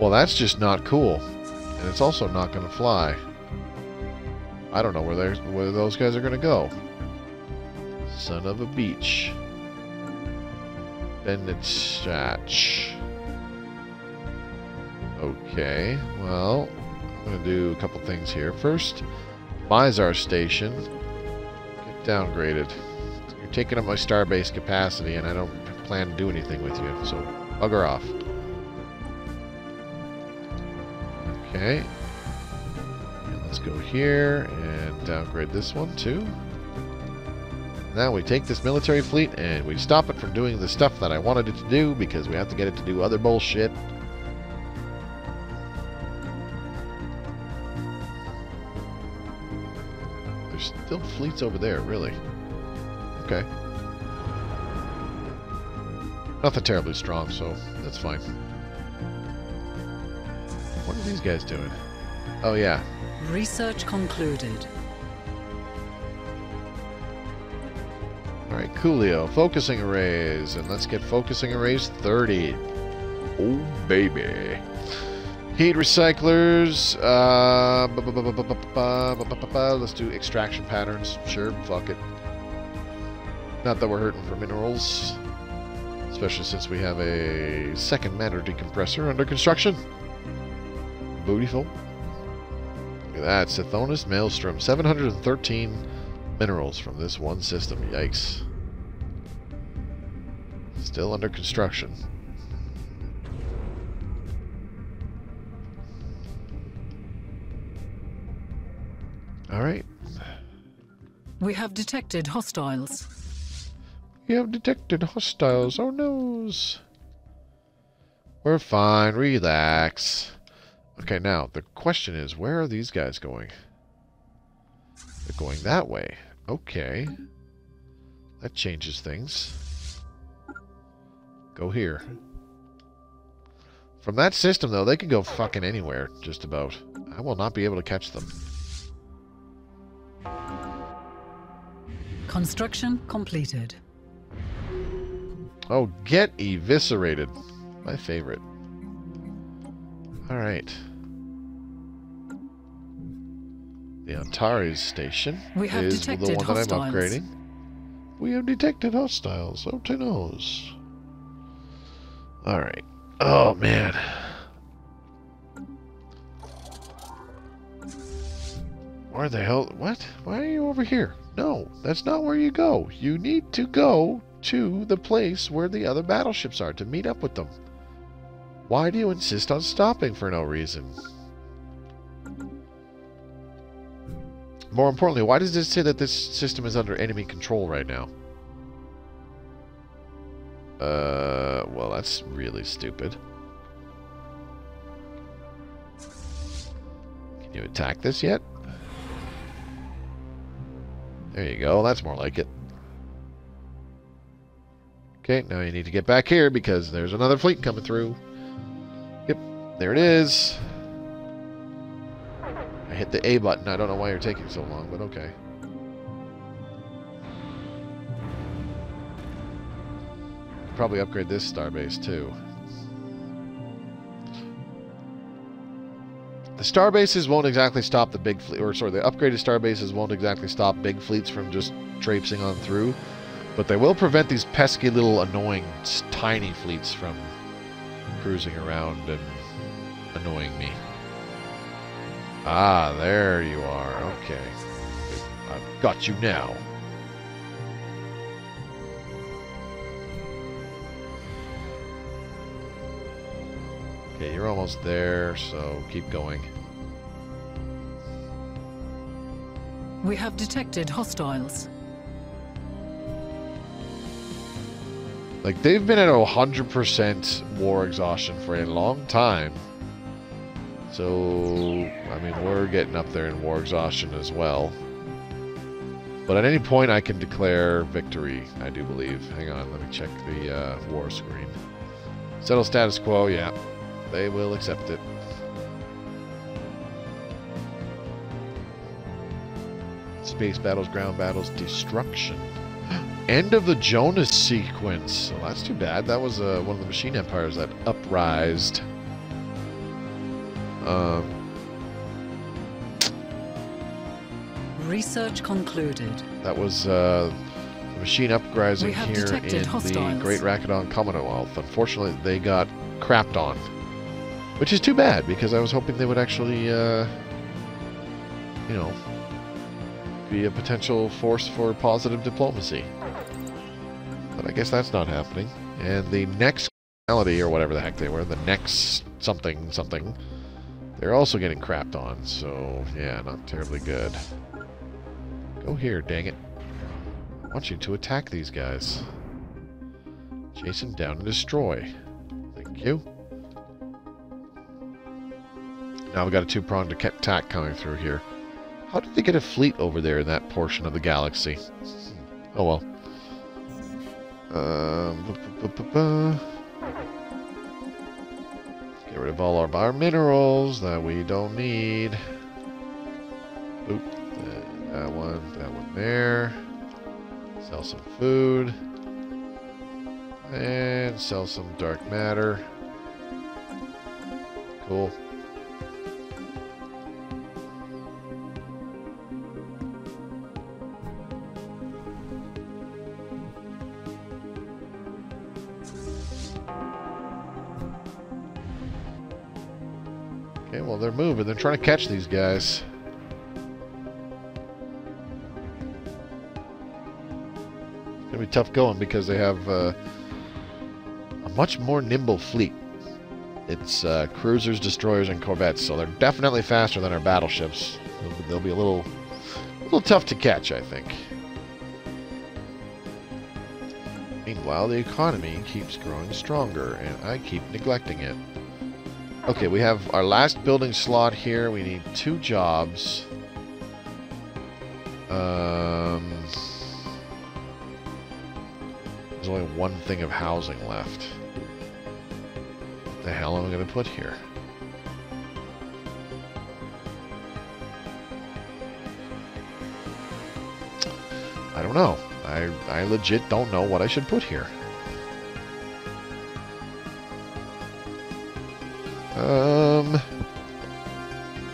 Well, that's just not cool. And it's also not going to fly. I don't know where those guys are going to go. Son of a beach. Bendit Satch. Okay, well, I'm going to do a couple things here. First, Mizar Station. Get downgraded. You're taking up my starbase capacity, and I don't plan to do anything with you, so bugger off. Okay. And let's go here and downgrade this one too. Now we take this military fleet and we stop it from doing the stuff that I wanted it to do because we have to get it to do other bullshit. There's still fleets over there, really. Okay. Nothing terribly strong, so that's fine. What are these guys doing? Oh, yeah. Research concluded. Alright, Coolio. Focusing arrays. And let's get focusing arrays 30. Oh, baby. Heat recyclers. Let's do extraction patterns. Sure, fuck it. Not that we're hurting for minerals. Especially since we have a second matter decompressor under construction. Beautiful. Look at that. Sithonus Maelstrom. 713 minerals from this one system. Yikes. Still under construction. Alright. We have detected hostiles. We have detected hostiles. Oh noes. We're fine. Relax. Okay, now, the question is, where are these guys going? They're going that way. Okay. That changes things. Go here. From that system, though, they can go fucking anywhere, just about. I will not be able to catch them. Construction completed. Oh, get eviscerated. My favorite. Alright. The Antares station We have is the one detected that I'm hostiles. upgrading. We have detected hostiles. Oh, to knows. Alright. Oh, man. Where the hell? What? Why are you over here? No, that's not where you go. You need to go to the place where the other battleships are to meet up with them. Why do you insist on stopping for no reason? More importantly, why does it say that this system is under enemy control right now? Well, that's really stupid. Can you attack this yet? There you go, that's more like it. Okay, now you need to get back here because there's another fleet coming through. Yep, there it is. I hit the A button. I don't know why you're taking so long, but okay. Probably upgrade this starbase too. The starbases won't exactly stop the big fleet, or sorry, the upgraded starbases won't exactly stop big fleets from just traipsing on through, but they will prevent these pesky little annoying tiny fleets from cruising around and annoying me. Ah, there you are. Okay. I've got you now. Okay, you're almost there, so keep going. We have detected hostiles. Like, they've been at 100% war exhaustion for a long time. So, I mean, we're getting up there in war exhaustion as well. But at any point, I can declare victory, I do believe. Hang on, let me check the war screen. Settle status quo, yeah. They will accept it. Space battles, ground battles, destruction. End of the Jonas sequence. Well, that's too bad. That was one of the machine empires that uprised. Research concluded. That was the machine uprising here in the Great Rakadon Commonwealth. Unfortunately, they got crapped on. Which is too bad, because I was hoping they would actually, you know, be a potential force for positive diplomacy. But I guess that's not happening. And the next reality, or whatever the heck they were, the next something, They're also getting crapped on, so yeah, not terribly good. Go here, dang it. I want you to attack these guys. Chase them down and destroy. Thank you. Now we've got a two-pronged attack coming through here. How did they get a fleet over there in that portion of the galaxy? Oh well. Get rid of all our minerals that we don't need. Oop. That one there. Sell some food. And sell some dark matter. Cool. Okay, well, they're moving. They're trying to catch these guys. It's going to be tough going because they have a much more nimble fleet. It's cruisers, destroyers, and corvettes, so they're definitely faster than our battleships. They'll be a little tough to catch, I think. Meanwhile, the economy keeps growing stronger, and I keep neglecting it. Okay, we have our last building slot here. We need 2 jobs. There's only 1 thing of housing left. What the hell am I going to put here? I don't know. I legit don't know what I should put here.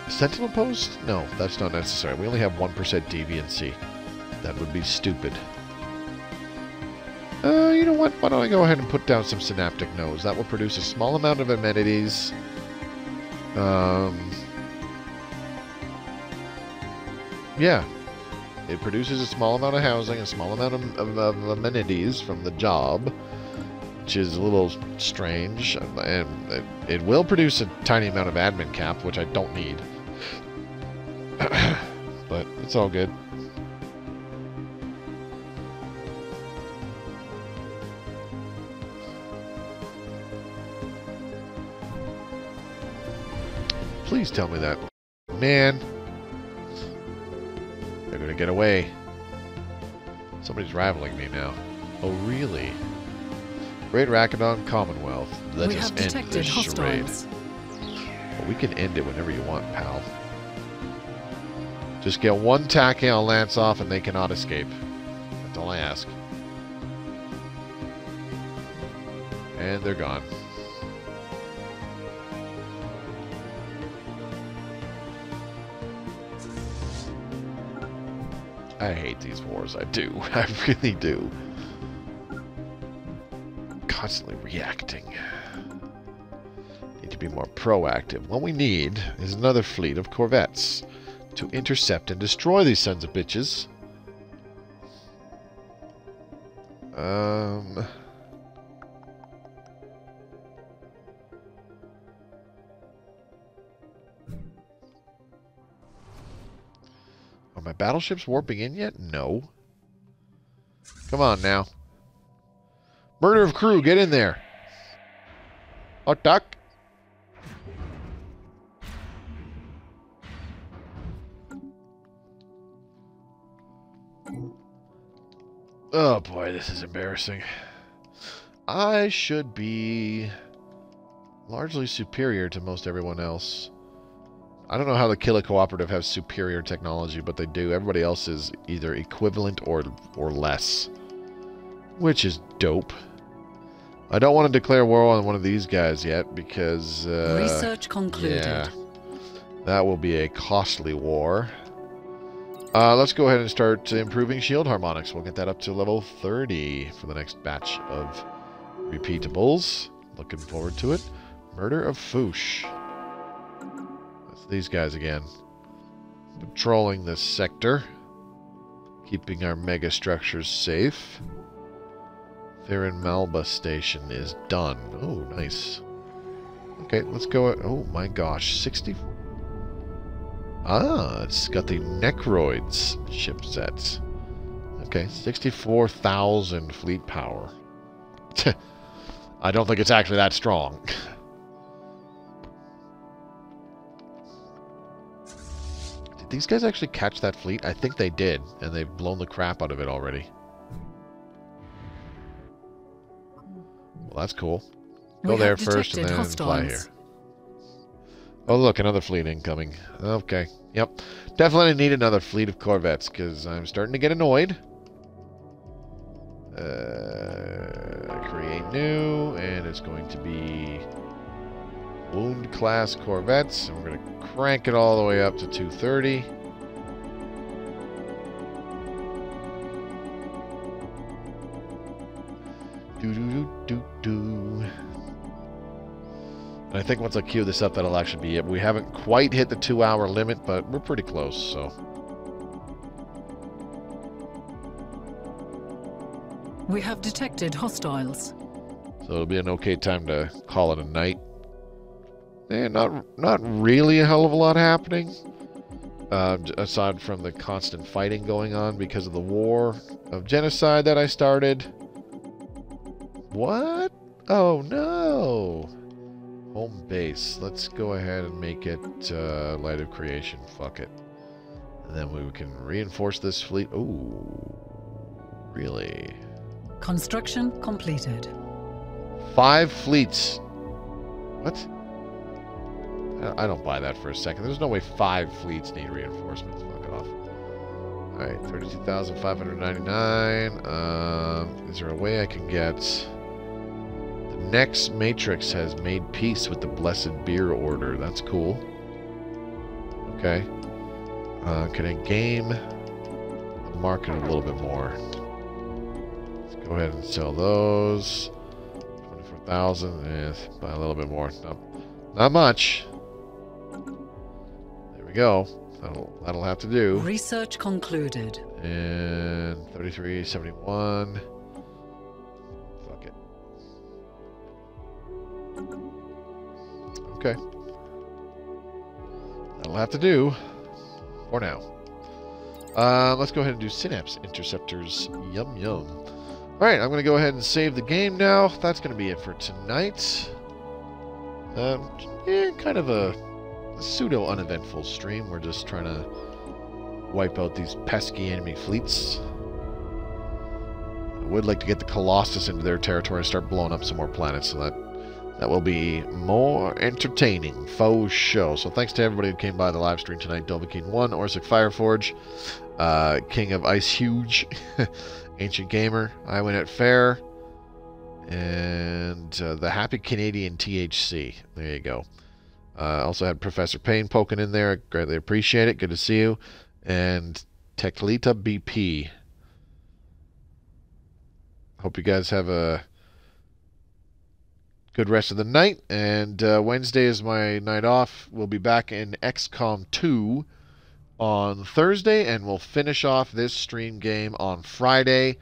Sentinel post? No, that's not necessary. We only have 1% deviancy. That would be stupid. You know what? Why don't I go ahead and put down some synaptic nodes? That will produce a small amount of amenities. Yeah. It produces a small amount of housing, a small amount of amenities from the job, which is a little strange. And it will produce a tiny amount of admin cap, which I don't need. But it's all good. Please tell me that. Man. They're going to get away. Somebody's rivaling me now. Oh, really? Great Rakadon Commonwealth. Let us end this charade. Well, we can end it whenever you want, pal. Just get 1 Tachyon Lance off and they cannot escape. That's all I ask. And they're gone. I hate these wars. I do. I really do. Constantly reacting. Need to be more proactive. What we need is another fleet of corvettes to intercept and destroy these sons of bitches. Are my battleships warping in yet? No. Come on now. Murder of crew, get in there. Oh, duck. Oh boy, this is embarrassing. I should be largely superior to most everyone else. I don't know how the Killer Cooperative has superior technology, but they do. Everybody else is either equivalent or less. Which is dope. I don't want to declare war on one of these guys yet, because... research concluded. Yeah, that will be a costly war. Let's go ahead and start improving shield harmonics. We'll get that up to level 30 for the next batch of repeatables. Looking forward to it. Murder of Foosh. That's these guys again. Patrolling this sector. Keeping our mega structures safe. Theron Malba station is done. Oh, nice. Okay, let's go. Oh my gosh, 60. Ah, it's got the Necroids ship sets. Okay, 64,000 fleet power. I don't think it's actually that strong. Did these guys actually catch that fleet? I think they did, and they've blown the crap out of it already. Well, that's cool. Go there first and then fly here. Oh, look, another fleet incoming. Okay. Yep. Definitely need another fleet of corvettes, because I'm starting to get annoyed. Create new, and it's going to be Wound class corvettes, and we're going to crank it all the way up to 230. Do. And I think once I queue this up, that'll actually be it. We haven't quite hit the 2-hour limit, but we're pretty close, so. We have detected hostiles. So it'll be an okay time to call it a night. And not really a hell of a lot happening. Aside from the constant fighting going on because of the war of genocide that I started. What? Oh no! Home base. Let's go ahead and make it Light of Creation. Fuck it. And then we can reinforce this fleet. Ooh. Really? Construction completed. 5 fleets. What? I don't buy that for a second. There's no way 5 fleets need reinforcements. Fuck off. Alright, 32,599. Is there a way I can get... The next matrix has made peace with the Blessed Beer Order. That's cool. Okay. Can I game the market a little bit more? Let's go ahead and sell those. 24,000. Yes, buy a little bit more. Nope. Not much. There we go. That'll have to do. Research concluded. And 3371. Fuck it. Okay. That'll have to do for now. Let's go ahead and do Synapse Interceptors. Yum yum. Alright, I'm going to go ahead and save the game now. That's going to be it for tonight. Yeah, kind of a pseudo-uneventful stream. We're just trying to wipe out these pesky enemy fleets. I would like to get the Colossus into their territory and start blowing up some more planets, so that will be more entertaining. Faux show. So thanks to everybody who came by the live stream tonight. Dovahkiin 1, Orsic Fireforge, King of Ice Huge, Ancient Gamer, I Win at Fair, and the Happy Canadian THC. There you go. Also had Professor Payne poking in there. Greatly appreciate it. Good to see you. And Teclita BP. Hope you guys have a good rest of the night. And Wednesday is my night off. We'll be back in XCOM 2 on Thursday. And we'll finish off this stream game on Friday.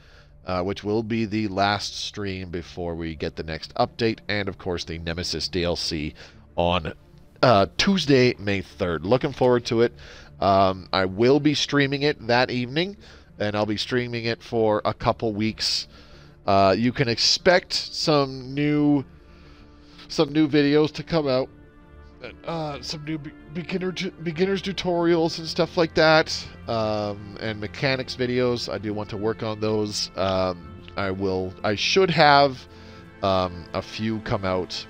Which will be the last stream before we get the next update. And, of course, the Nemesis DLC on Tuesday, May 3rd. Looking forward to it. I will be streaming it that evening, and I'll be streaming it for a couple weeks. You can expect some new videos to come out. Some new beginners tutorials and stuff like that, and mechanics videos. I do want to work on those. I should have a few come out.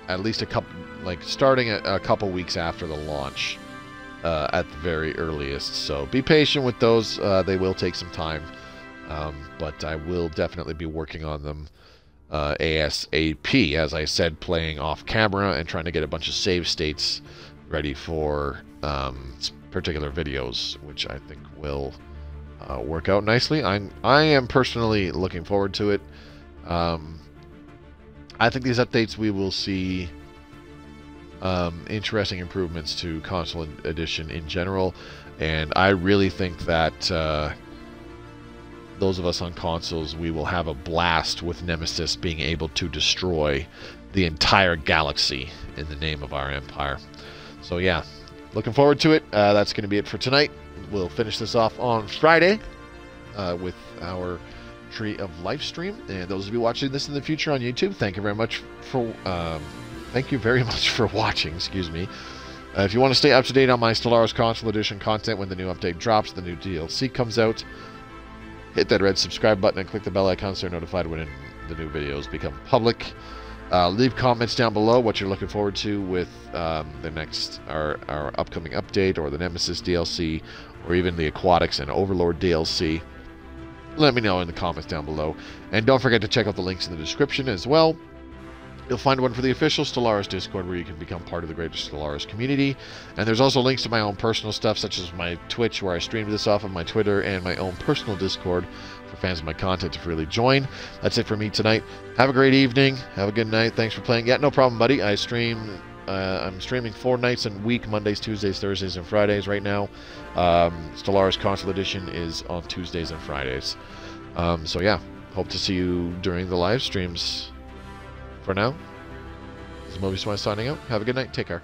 At least a couple, like starting a couple weeks after the launch, at the very earliest. So be patient with those. They will take some time, but I will definitely be working on them ASAP. As I said, playing off camera and trying to get a bunch of save states ready for particular videos, which I think will work out nicely. I am personally looking forward to it. I think these updates we will see interesting improvements to Console Edition in general, and I really think that those of us on consoles, we will have a blast with Nemesis being able to destroy the entire galaxy in the name of our empire. So yeah, looking forward to it. That's going to be it for tonight. We'll finish this off on Friday with our Tree of Life stream. And those of you watching this in the future on YouTube, thank you very much for watching. Excuse me. If you want to stay up to date on my Stellaris Console Edition content when the new update drops, the new DLC comes out, hit that red subscribe button and click the bell icon so you're notified when the new videos become public. Leave comments down below what you're looking forward to with the next our upcoming update, or the Nemesis DLC, or even the Aquatics and Overlord DLC. Let me know in the comments down below. And don't forget to check out the links in the description as well. You'll find one for the official Stellaris Discord, where you can become part of the greater Stellaris community. And there's also links to my own personal stuff, such as my Twitch, where I stream this off of my Twitter, and my own personal Discord for fans of my content to freely join. That's it for me tonight. Have a great evening. Have a good night. Thanks for playing. Yeah, no problem, buddy. I'm streaming 4 nights a week, Mondays, Tuesdays, Thursdays, and Fridays right now. Stellaris Console Edition is on Tuesdays and Fridays. So yeah, hope to see you during the live streams. For now, this is Mobius signing out. Have a good night. Take care.